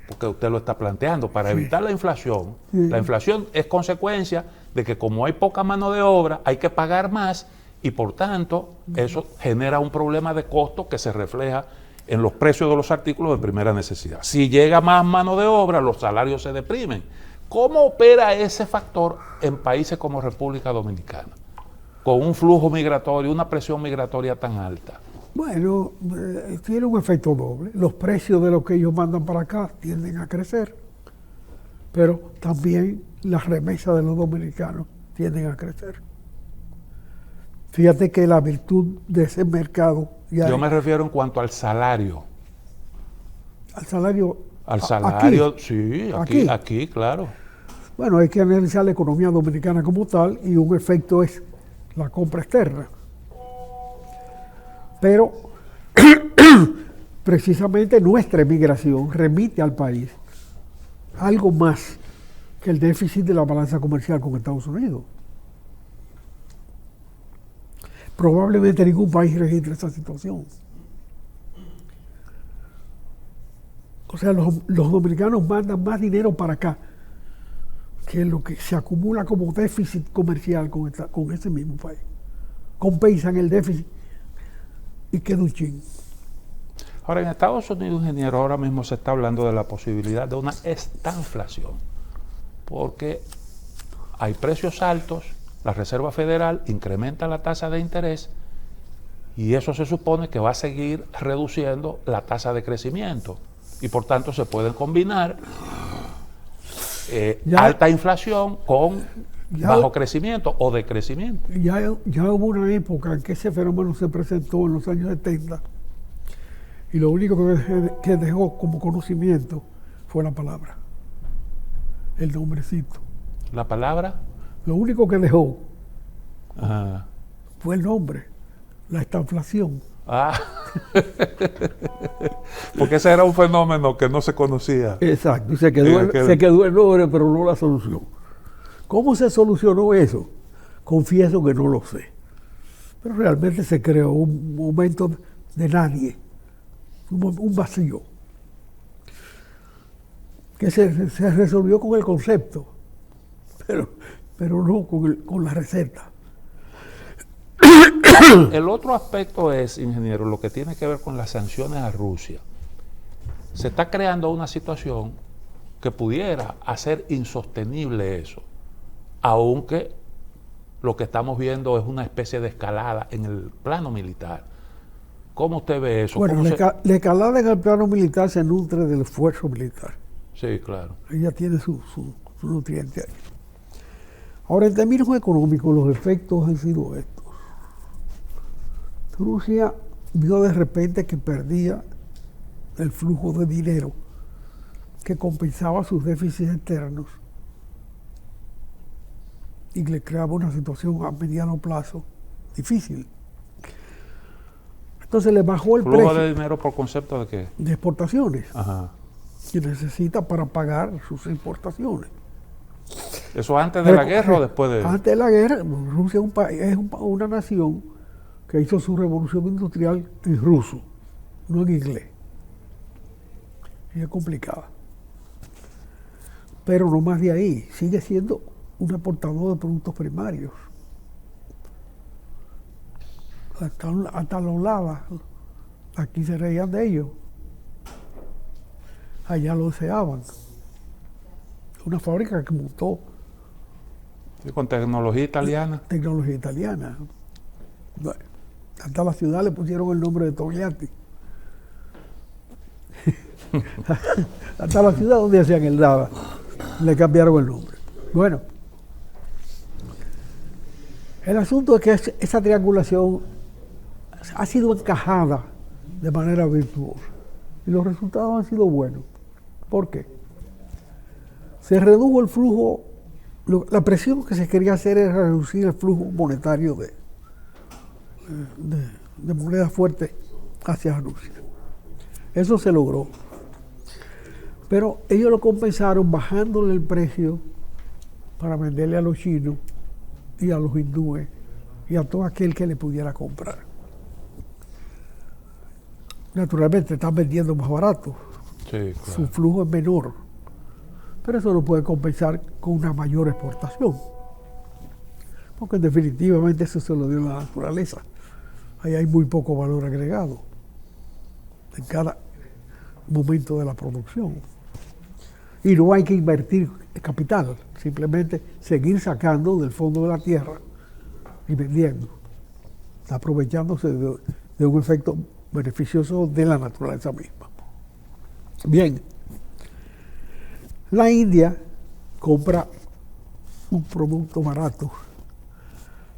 porque usted lo está planteando, para evitar la inflación.
Sí.
La inflación es consecuencia de que como hay poca mano de obra, hay que pagar más y por tanto eso genera un problema de costo que se refleja en los precios de los artículos de primera necesidad. Si llega más mano de obra, los salarios se deprimen. ¿Cómo opera ese factor en países como República Dominicana, con un flujo migratorio, una presión migratoria tan alta?
Bueno, tiene un efecto doble. Los precios de lo que ellos mandan para acá tienden a crecer, pero también las remesas de los dominicanos tienden a crecer. Fíjate que la virtud de ese mercado...
Yo me refiero en cuanto al salario.
Al salario...
Al salario,
aquí.
sí, aquí, claro.
Bueno, hay que analizar la economía dominicana como tal y un efecto es la compra externa. Pero precisamente nuestra emigración remite al país algo más que el déficit de la balanza comercial con Estados Unidos. Probablemente ningún país registra esa situación. O sea, los dominicanos mandan más dinero para acá que lo que se acumula como déficit comercial con ese mismo país. Compensan el déficit y queda un chin.
Ahora, en Estados Unidos, ingeniero, ahora mismo se está hablando de la posibilidad de una estanflación, porque hay precios altos, la Reserva Federal incrementa la tasa de interés y eso se supone que va a seguir reduciendo la tasa de crecimiento y por tanto se pueden combinar alta inflación con bajo crecimiento o decrecimiento.
Ya hubo una época en que ese fenómeno se presentó en los años 70 y lo único que dejó como conocimiento fue la palabra, el nombrecito.
¿La palabra?
Lo único que dejó
Ajá.
fue el nombre, la estanflación.
Ah, porque ese era un fenómeno que no se conocía.
Exacto, y se quedó el nombre, pero no la solución. ¿Cómo se solucionó eso? Confieso que no lo sé. Pero realmente se creó un momento de nadie, un vacío, que se resolvió con el concepto, pero no con la receta.
El otro aspecto es, ingeniero, lo que tiene que ver con las sanciones a Rusia. Se está creando una situación que pudiera hacer insostenible eso, aunque lo que estamos viendo es una especie de escalada en el plano militar. ¿Cómo usted ve eso?
Bueno, la escalada en el plano militar se nutre del esfuerzo militar.
Sí, claro.
Ella tiene su nutriente ahí. Ahora, en términos económicos, los efectos han sido estos. Rusia vio de repente que perdía el flujo de dinero que compensaba sus déficits externos y le creaba una situación a mediano plazo difícil. Entonces le bajó el precio.
¿Flujo de dinero por concepto de qué?
De exportaciones.
Ajá.
Que necesita para pagar sus importaciones.
¿Eso antes de la guerra o después de...?
Antes de la guerra, Rusia es una nación que hizo su revolución industrial en ruso, no en inglés. Y es complicada. Pero no más de ahí, sigue siendo un exportador de productos primarios. Hasta los lavas, aquí se reían de ellos. Allá lo deseaban. Una fábrica que montó.
Sí, con tecnología italiana.
Tecnología italiana. Bueno, hasta la ciudad le pusieron el nombre de Togliatti. Hasta la ciudad donde hacían el lava le cambiaron el nombre. Bueno, el asunto es que esa triangulación ha sido encajada de manera virtuosa y los resultados han sido buenos. ¿Por qué? Se redujo el flujo, la presión que se quería hacer era reducir el flujo monetario de moneda fuerte hacia Rusia. Eso se logró. Pero ellos lo compensaron bajándole el precio para venderle a los chinos y a los hindúes y a todo aquel que le pudiera comprar. Naturalmente están vendiendo más barato.
Sí,
su
claro.
flujo es menor. Pero eso lo puede compensar con una mayor exportación. Porque definitivamente eso se lo dio la naturaleza. Ahí hay muy poco valor agregado en cada momento de la producción. Y no hay que invertir capital, simplemente seguir sacando del fondo de la tierra y vendiendo, aprovechándose de un efecto beneficioso de la naturaleza misma. Bien, la India compra un producto barato,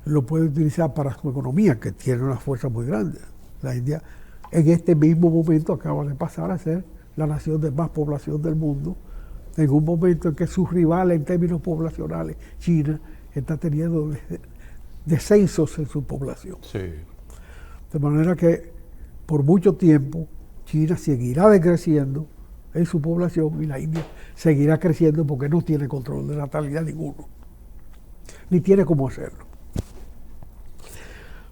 lo puede utilizar para su economía, que tiene una fuerza muy grande. La India en este mismo momento acaba de pasar a ser la nación de más población del mundo, en un momento en que su rival en términos poblacionales, China, está teniendo descensos en su población.
Sí.
De manera que por mucho tiempo China seguirá decreciendo en su población y la India seguirá creciendo porque no tiene control de natalidad ninguno, ni tiene cómo hacerlo.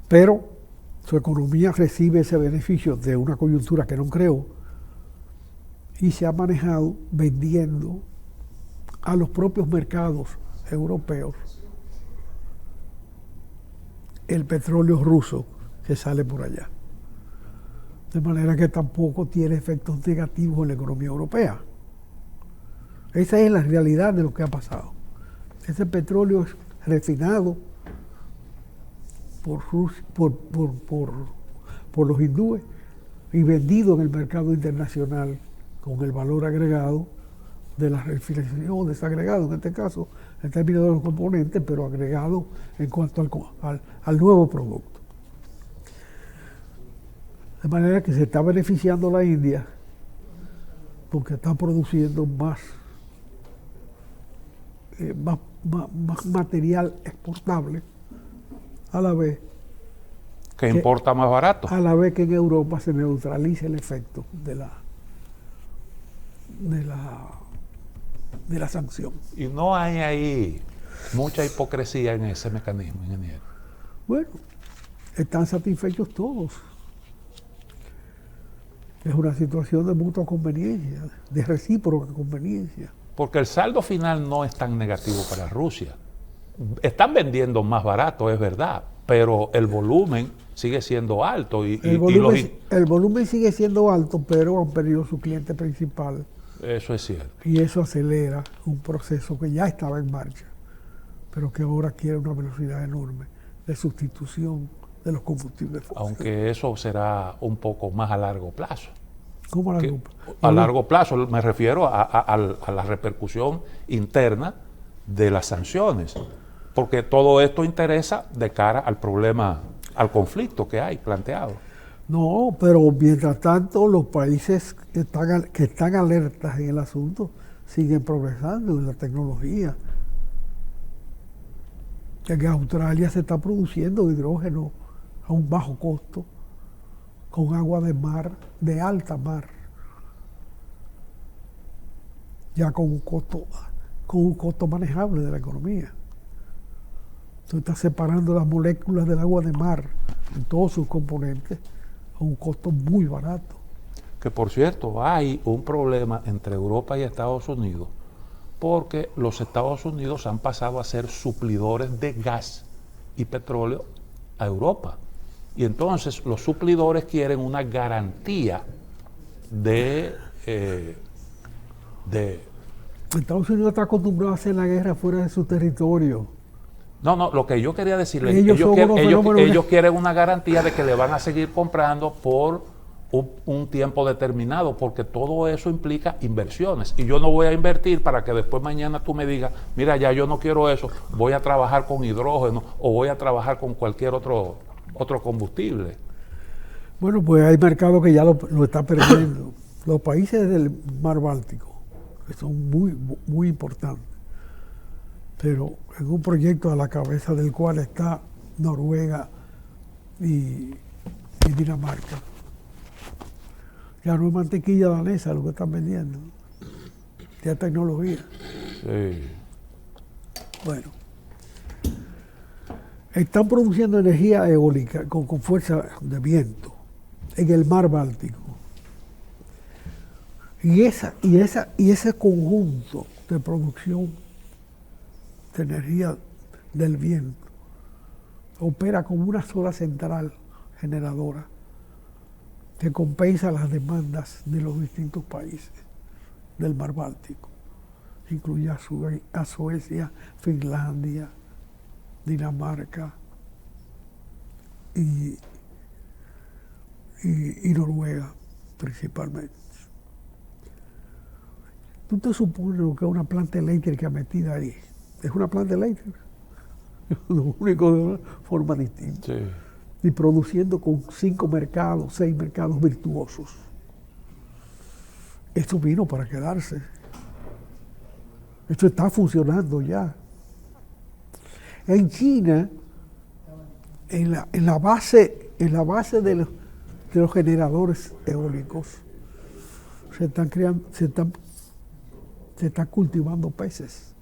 Pero su economía recibe ese beneficio de una coyuntura que no creó y se ha manejado vendiendo a los propios mercados europeos el petróleo ruso que sale por allá. De manera que tampoco tiene efectos negativos en la economía europea. Esa es la realidad de lo que ha pasado. Ese petróleo es refinado por los hindúes y vendido en el mercado internacional con el valor agregado de la refinación, desagregado en este caso, en términos de los componentes, pero agregado en cuanto al nuevo producto. De manera que se está beneficiando la India porque está produciendo más material exportable a la vez
Que importa más barato.
a la vez que en Europa se neutraliza el efecto de la sanción.
Y no hay ahí mucha hipocresía en ese mecanismo, ingeniero.
Bueno, están satisfechos todos. Es una situación de mutua conveniencia, de recíproca conveniencia.
Porque el saldo final no es tan negativo para Rusia. Están vendiendo más barato, es verdad, pero el volumen sigue siendo alto.
El volumen sigue siendo alto, pero han perdido su cliente principal.
Eso es cierto.
Y eso acelera un proceso que ya estaba en marcha, pero que ahora quiere una velocidad enorme de sustitución de los combustibles fósiles.
Aunque eso será un poco más a largo plazo.
¿Cómo la
Que,
lupa?
a largo plazo me refiero a la repercusión interna de las sanciones, porque todo esto interesa de cara al problema, al conflicto que hay planteado.
No, pero mientras tanto los países que están alertas en el asunto siguen progresando en la tecnología. En Australia se está produciendo hidrógeno a un bajo costo, con agua de mar, de alta mar, ya con un costo manejable de la economía. Tú estás separando las moléculas del agua de mar en todos sus componentes a un costo muy barato.
Que por cierto, hay un problema entre Europa y Estados Unidos, porque los Estados Unidos han pasado a ser suplidores de gas y petróleo a Europa. Y entonces los suplidores quieren una garantía de
Estados Unidos está acostumbrado a hacer la guerra fuera de su territorio.
No, lo que yo quería decirle,
Ellos son unos fenómenos
ellos quieren una garantía de que le van a seguir comprando por un tiempo determinado, porque todo eso implica inversiones. Y yo no voy a invertir para que después mañana tú me digas, mira, ya yo no quiero eso, voy a trabajar con hidrógeno o voy a trabajar con cualquier otro combustible.
Bueno, pues hay mercados que ya lo están perdiendo. Los países del Mar Báltico, que son muy importantes, pero en un proyecto a la cabeza del cual está Noruega y Dinamarca. Ya no es mantequilla danesa lo que están vendiendo, ya es tecnología.
Sí.
Bueno, están produciendo energía eólica con fuerza de viento en el Mar Báltico. Y ese conjunto de producción de energía del viento opera como una sola central generadora que compensa las demandas de los distintos países del Mar Báltico. Incluye a Suecia, Finlandia, Dinamarca y Noruega principalmente. ¿Tú te supones lo que es una planta eléctrica metida ahí? Es una planta eléctrica. Lo único de una forma distinta.
Sí.
Y produciendo con 5 mercados, 6 mercados virtuosos. Esto vino para quedarse. Esto está funcionando ya. En China, en la base de los generadores eólicos, se están cultivando peces.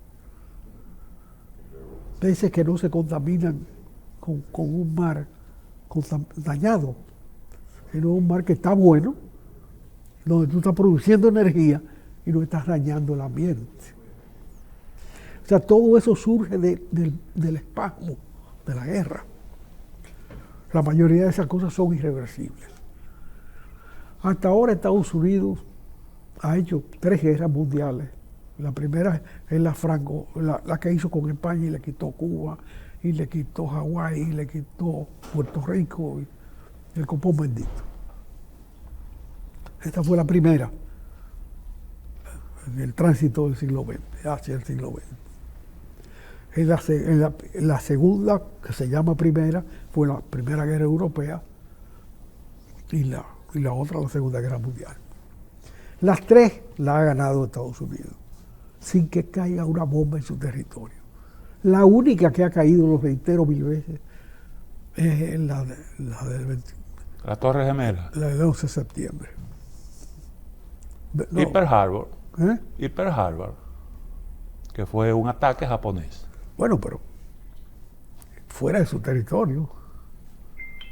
Peces que no se contaminan con un mar dañado, sino un mar que está bueno, donde tú estás produciendo energía y no estás dañando el ambiente. O sea, todo eso surge del espasmo, de la guerra. La mayoría de esas cosas son irreversibles. Hasta ahora Estados Unidos ha hecho 3 guerras mundiales. La primera es la que hizo con España y le quitó Cuba, y le quitó Hawái, y le quitó Puerto Rico, y el copón bendito. Esta fue la primera en el tránsito del siglo XX, hacia el siglo XX. La segunda, que se llama primera, fue la Primera Guerra Europea y la otra, la Segunda Guerra Mundial. Las 3 las ha ganado Estados Unidos, sin que caiga una bomba en su territorio. La única que ha caído, lo reitero 1000 veces, es la
Torre Gemela.
La del 11 de septiembre.
Y Pearl Harbor.
¿Eh?
Y Pearl Harbor, que fue un ataque japonés.
Bueno, pero fuera de su territorio,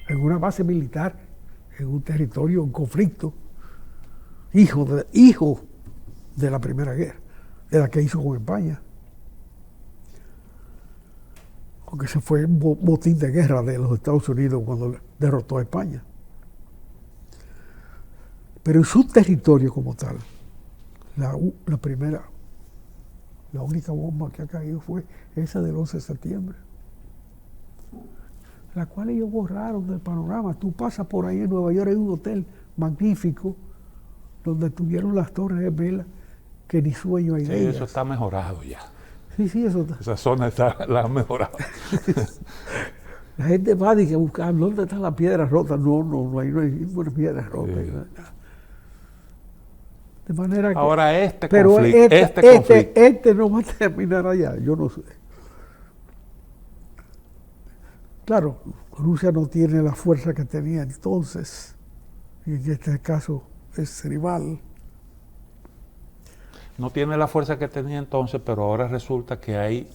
en una base militar, en un territorio en conflicto, hijo de la Primera Guerra, de la que hizo con España. Porque ese fue un botín de guerra de los Estados Unidos cuando derrotó a España. Pero en su territorio como tal, la única bomba que ha caído fue esa del 11 de septiembre, la cual ellos borraron del panorama. Tú pasas por ahí en Nueva York, hay un hotel magnífico donde tuvieron las Torres Gemelas, que ni sueño hay de ellas.
Eso está mejorado ya.
Sí, eso está.
Esa zona la han mejorado.
La gente va a buscar dónde está la piedra rota. No hay ninguna piedra rota.
Sí.
De manera que,
ahora
pero
conflicto.
este no va a terminar allá, yo no sé. Claro, Rusia no tiene la fuerza que tenía entonces, y en este caso es rival.
No tiene la fuerza que tenía entonces, pero ahora resulta que hay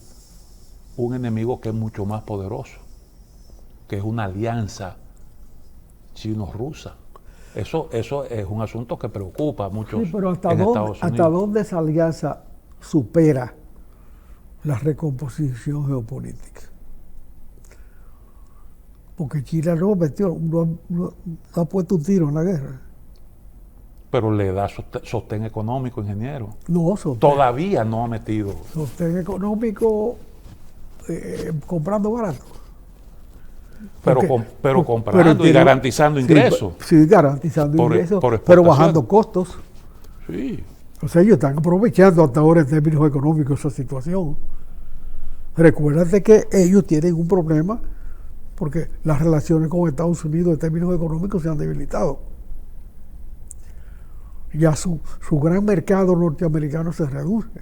un enemigo que es mucho más poderoso, que es una alianza chino-rusa. Eso es un asunto que preocupa a muchos
Sí, pero
en Estados Unidos.
¿hasta dónde esa alianza supera la recomposición geopolítica? Porque China no ha puesto un tiro en la guerra.
Pero le da sostén económico, ingeniero.
No, sostén.
Todavía no ha metido.
Sostén económico comprando barato.
Pero comprando y garantizando ingresos.
Sí, garantizando ingresos, pero bajando costos.
Sí.
O sea, ellos están aprovechando hasta ahora en términos económicos esa situación. Recuérdate que ellos tienen un problema porque las relaciones con Estados Unidos en términos económicos se han debilitado. Ya su gran mercado norteamericano se reduce.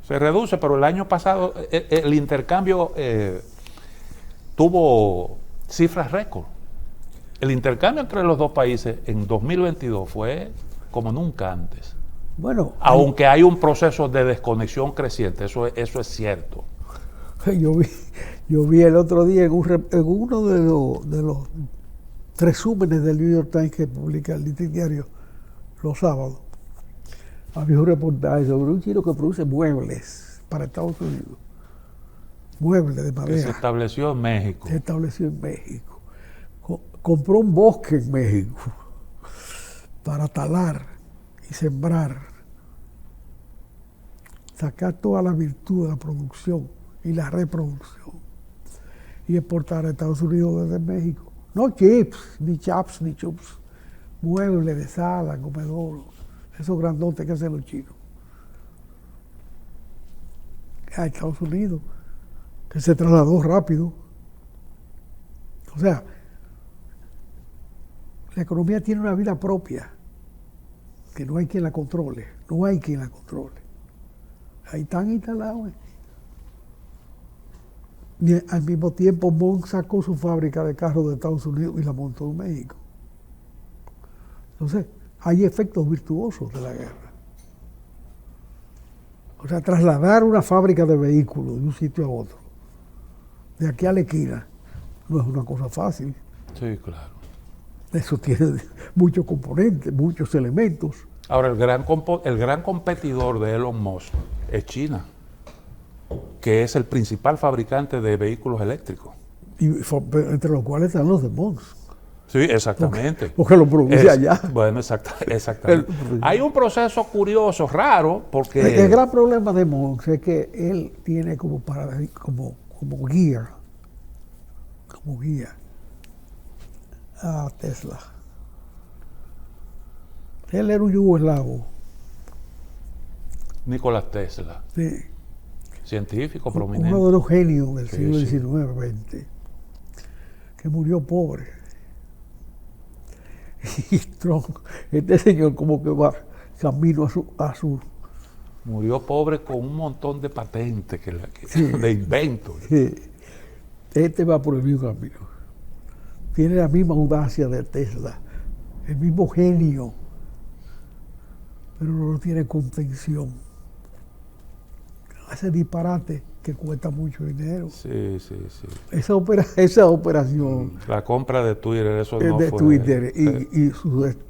Se reduce, pero el año pasado el intercambio tuvo cifras récord. El intercambio entre los dos países en 2022 fue como nunca antes.
Bueno,
aunque hay un proceso de desconexión creciente, eso es cierto.
Yo vi el otro día en uno de los resúmenes del New York Times que publica el Listín Diario los sábados, había un reportaje sobre un chino que produce muebles para Estados Unidos. Muebles de
Que se
madera.
estableció en México.
Se estableció en México. Compró un bosque en México para talar y sembrar, sacar toda la virtud de la producción y la reproducción y exportar a Estados Unidos desde México. No chips, ni chaps, ni chups. Muebles de sala, comedor, esos grandotes que hacen los chinos. A Estados Unidos, que se trasladó rápido. O sea, la economía tiene una vida propia, que no hay quien la controle, no hay quien la controle. Ahí están instalados. Y al mismo tiempo, Mon sacó su fábrica de carros de Estados Unidos y la montó en México. Entonces, hay efectos virtuosos de la guerra. O sea, trasladar una fábrica de vehículos de un sitio a otro, de aquí a la esquina, no es una cosa fácil.
Sí, claro.
Eso tiene muchos componentes, muchos elementos.
Ahora, el gran competidor de Elon Musk es China, que es el principal fabricante de vehículos eléctricos.
Y entre los cuales están los de Mons.
Sí, exactamente.
Porque lo produce allá.
Bueno, exactamente. Hay un proceso curioso, raro, porque...
El gran problema de Mons es que él tiene como guía a Tesla. Él era un yugoslavo.
Nikola Tesla,
Sí.
científico prominente.
Uno de los genios del
Sí,
siglo
sí.
XIX, XX, que murió pobre. Y Trump, este señor como que va camino a su
Murió pobre con un montón de patentes,
Sí.
de inventos.
este va por el mismo camino. Tiene la misma audacia de Tesla, el mismo genio, pero no tiene contención. Hace disparate que cuesta mucho dinero.
Sí.
Esa operación
La compra de Twitter, eso no
de
fue...
Twitter y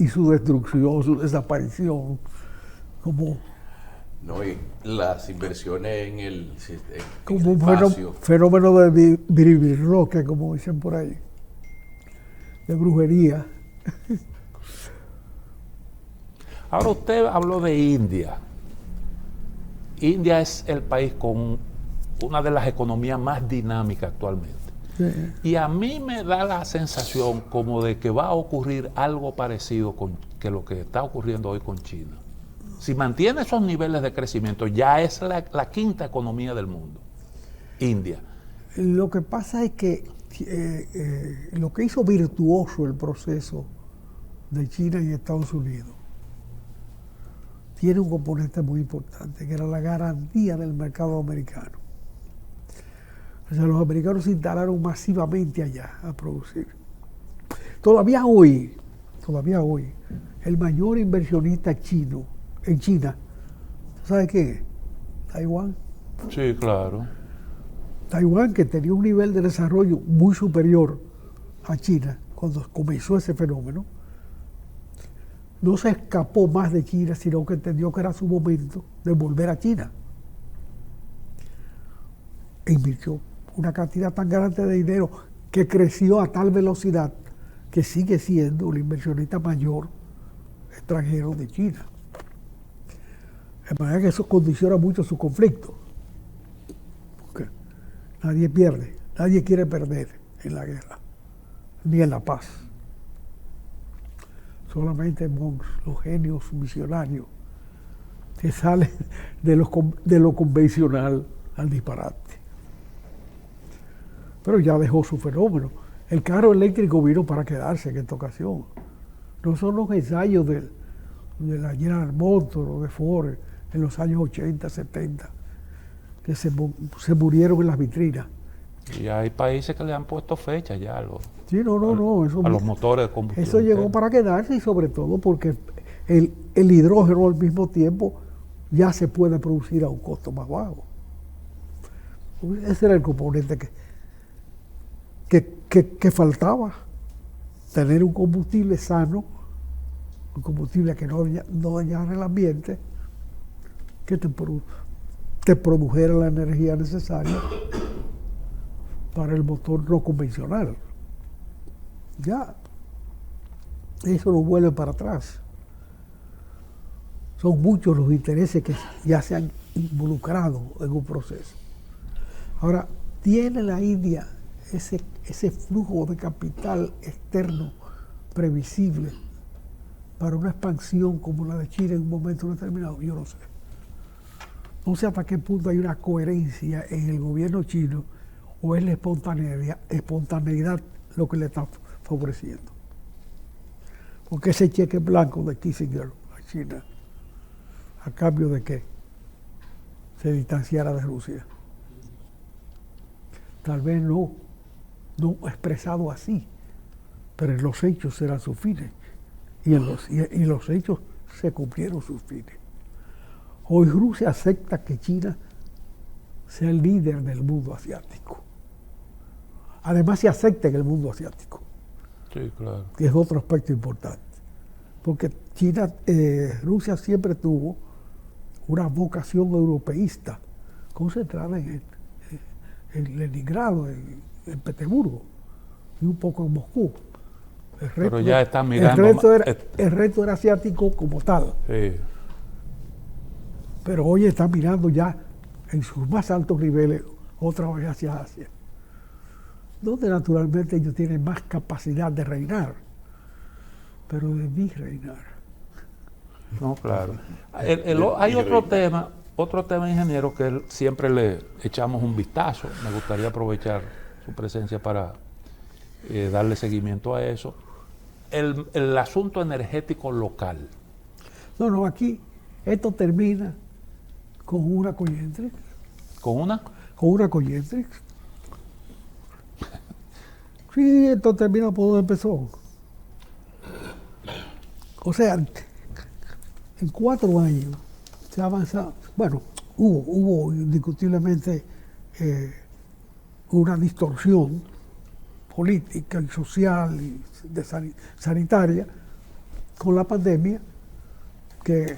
su destrucción, su desaparición, como
No, y las inversiones en el
como un
espacio.
fenómeno de biribirroque, como dicen por ahí, de brujería.
Ahora usted habló de India. India es el país con una de las economías más dinámicas actualmente.
Sí.
Y a mí me da la sensación como de que va a ocurrir algo parecido que lo que está ocurriendo hoy con China. Si mantiene esos niveles de crecimiento, ya es la quinta economía del mundo, India.
Lo que pasa es que lo que hizo virtuoso el proceso de China y Estados Unidos tiene un componente muy importante, que era la garantía del mercado americano. O sea, los americanos se instalaron masivamente allá a producir. Todavía hoy, el mayor inversionista chino en China, ¿sabe qué es? Taiwán.
Sí, claro.
Taiwán, que tenía un nivel de desarrollo muy superior a China cuando comenzó ese fenómeno, no se escapó más de China, sino que entendió que era su momento de volver a China. E invirtió una cantidad tan grande de dinero que creció a tal velocidad que sigue siendo el inversionista mayor extranjero de China. De manera que eso condiciona mucho su conflicto. Porque nadie pierde, nadie quiere perder en la guerra, ni en la paz. Solamente los genios visionarios que salen de lo convencional al disparate. Pero ya dejó su fenómeno. El carro eléctrico vino para quedarse en esta ocasión. No son los ensayos de la General Motors o de Ford en los años 80, 70, que se murieron en las vitrinas.
Y hay países que le han puesto fecha ya a los motores de combustión.
Eso llegó para quedarse y sobre todo porque el hidrógeno al mismo tiempo ya se puede producir a un costo más bajo. Ese era el componente que faltaba, tener un combustible sano, un combustible que no dañara el ambiente que te produjera la energía necesaria para el motor no convencional. Ya, eso no vuelve para atrás. Son muchos los intereses que ya se han involucrado en un proceso. Ahora, tiene la India ese flujo de capital externo previsible para una expansión como la de China en un momento determinado. Yo no sé. No sé hasta qué punto hay una coherencia en el gobierno chino o es la espontaneidad lo que le está favoreciendo. Porque ese cheque blanco de Kissinger a China, a cambio de que se distanciara de Rusia. Tal vez no expresado así, pero en los hechos serán sus fines. Y en los hechos se cumplieron sus fines. Hoy Rusia acepta que China sea el líder del mundo asiático. Además se acepta en el mundo asiático.
Sí, claro.
Que es otro aspecto importante. Porque Rusia siempre tuvo una vocación europeísta concentrada en Leningrado, en Petersburgo y un poco en Moscú.
Pero ya está mirando.
El resto era asiático como tal.
Sí.
Pero hoy está mirando ya en sus más altos niveles otra vez hacia Asia, donde naturalmente ellos tienen más capacidad de reinar, pero de reinar.
No, claro. Hay otro tema, ingeniero, que siempre le echamos un vistazo. Me gustaría aprovechar su presencia para darle seguimiento a eso. El asunto energético local.
No, aquí esto termina con una Cogentrix.
¿Con una?
Con una Cogentrix. Sí, esto termina por donde empezó. O sea, en 4 años se ha avanzado. Bueno, hubo indiscutiblemente una distorsión política y social y sanitaria con la pandemia que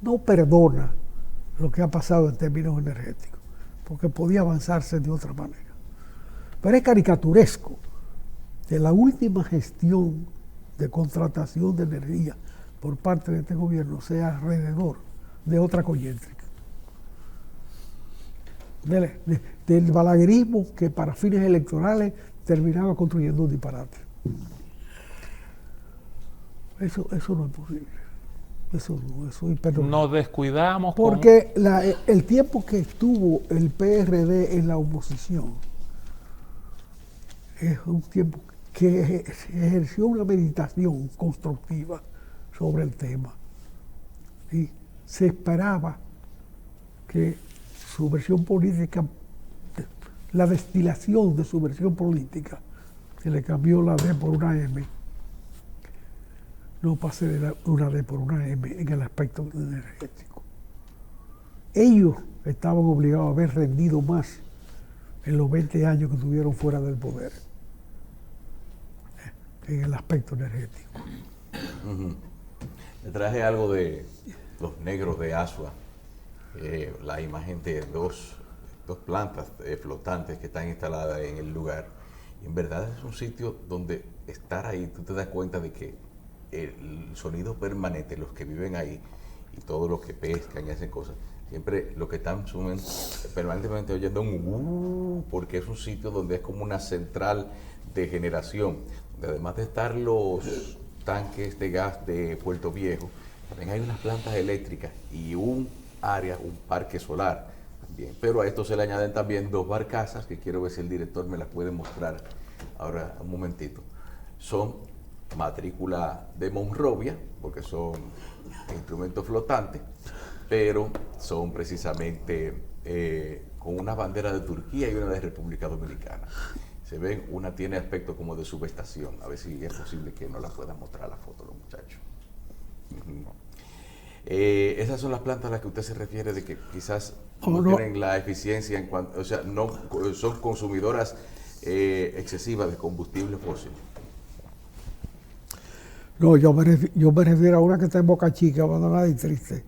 no perdona lo que ha pasado en términos energéticos, porque podía avanzarse de otra manera. Pero es caricaturesco que la última gestión de contratación de energía por parte de este gobierno sea alrededor de otra Cogentrix. Del balaguerismo que para fines electorales terminaba construyendo un disparate. Eso no es posible. Eso es imperdonable.
Nos descuidamos.
Porque el tiempo que estuvo el PRD en la oposición es un tiempo que ejerció una meditación constructiva sobre el tema. Y se esperaba que su versión política, la destilación de su versión política, que le cambió la D por una M, no pase de una D por una M en el aspecto energético. Ellos estaban obligados a haber rendido más en los 20 años que estuvieron fuera del poder, en el aspecto energético.
Le traje algo de los negros de Asua, la imagen de dos plantas flotantes que están instaladas en el lugar. Y en verdad es un sitio donde estar ahí, tú te das cuenta de que el sonido permanente, los que viven ahí y todos los que pescan y hacen cosas, siempre lo que están permanentemente oyendo un porque es un sitio donde es como una central de generación, donde además de estar los tanques de gas de Puerto Viejo, también hay unas plantas eléctricas y un parque solar también. Pero a esto se le añaden también 2 barcazas, que quiero ver si el director me las puede mostrar ahora un momentito. Son matrícula de Monrovia, porque son instrumentos flotantes, pero son precisamente con una bandera de Turquía y una de República Dominicana. Se ven, una tiene aspecto como de subestación. A ver si es posible que nos la puedan mostrar la foto los muchachos. Esas son las plantas a las que usted se refiere, de que quizás no tienen la eficiencia en cuanto, o sea, no son consumidoras excesivas de combustible fósil.
No, yo me refiero a una que está en Boca Chica, abandonada y triste,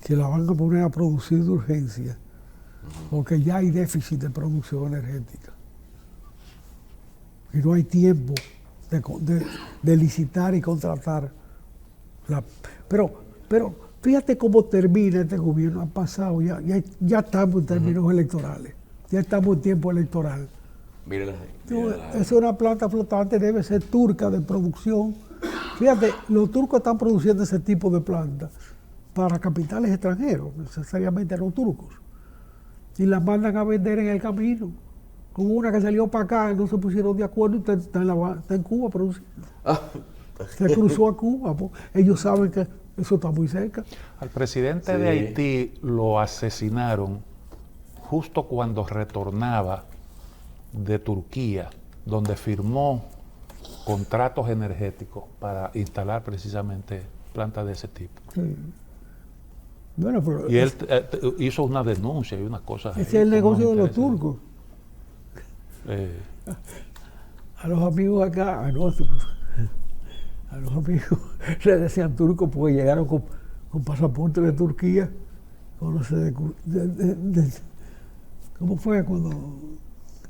que la van a poner a producir de urgencia, porque ya hay déficit de producción energética. Y no hay tiempo de licitar y contratar. Pero fíjate cómo termina este gobierno. Ha pasado, ya estamos en términos electorales, ya estamos en tiempo electoral.
Míralas ahí.
Es una planta flotante, debe ser turca de producción. Fíjate, los turcos están produciendo ese tipo de plantas para capitales extranjeros, necesariamente no turcos. Y las mandan a vender en el camino. Con una que salió para acá, no se pusieron de acuerdo y está en Cuba produciendo. Se cruzó a Cuba. Ellos saben que eso está muy cerca.
Al presidente de Haití lo asesinaron justo cuando retornaba de Turquía, donde firmó contratos energéticos para instalar precisamente plantas de ese tipo.
Sí. Bueno, pero
Y él hizo una denuncia y unas cosas.
ese es el negocio de los turcos. A los amigos acá, a los amigos le decían turcos porque llegaron con pasaporte de Turquía. ¿Cómo fue cuando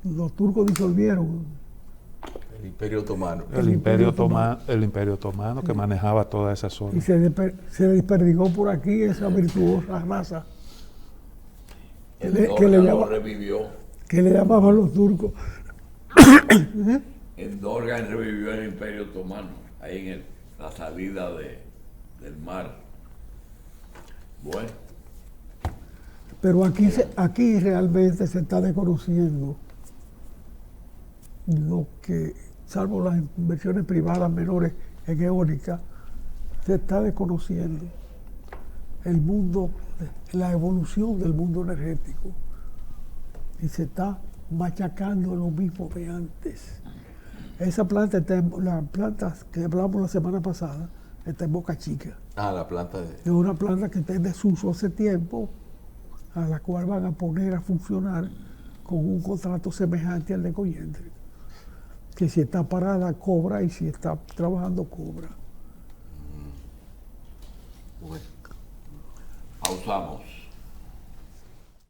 los turcos disolvieron?
El Imperio Otomano.
El Imperio Otomano que manejaba toda esa zona.
Y se desperdigó por aquí esa virtuosa raza que le llamaban los turcos.
En Dorgan revivió el Imperio Otomano, ahí en la salida del mar. Bueno.
Pero aquí realmente se está desconociendo lo que, salvo las inversiones privadas menores en eólica, se está desconociendo el mundo, la evolución del mundo energético. Y se está machacando lo mismo de antes. Esa planta, la planta que hablamos la semana pasada, está en Boca Chica.
La planta de...
Es una planta que está en desuso hace tiempo, a la cual van a poner a funcionar con un contrato semejante al de Coyentre. Que si está parada cobra y si está trabajando cobra.
Bueno. Pausamos.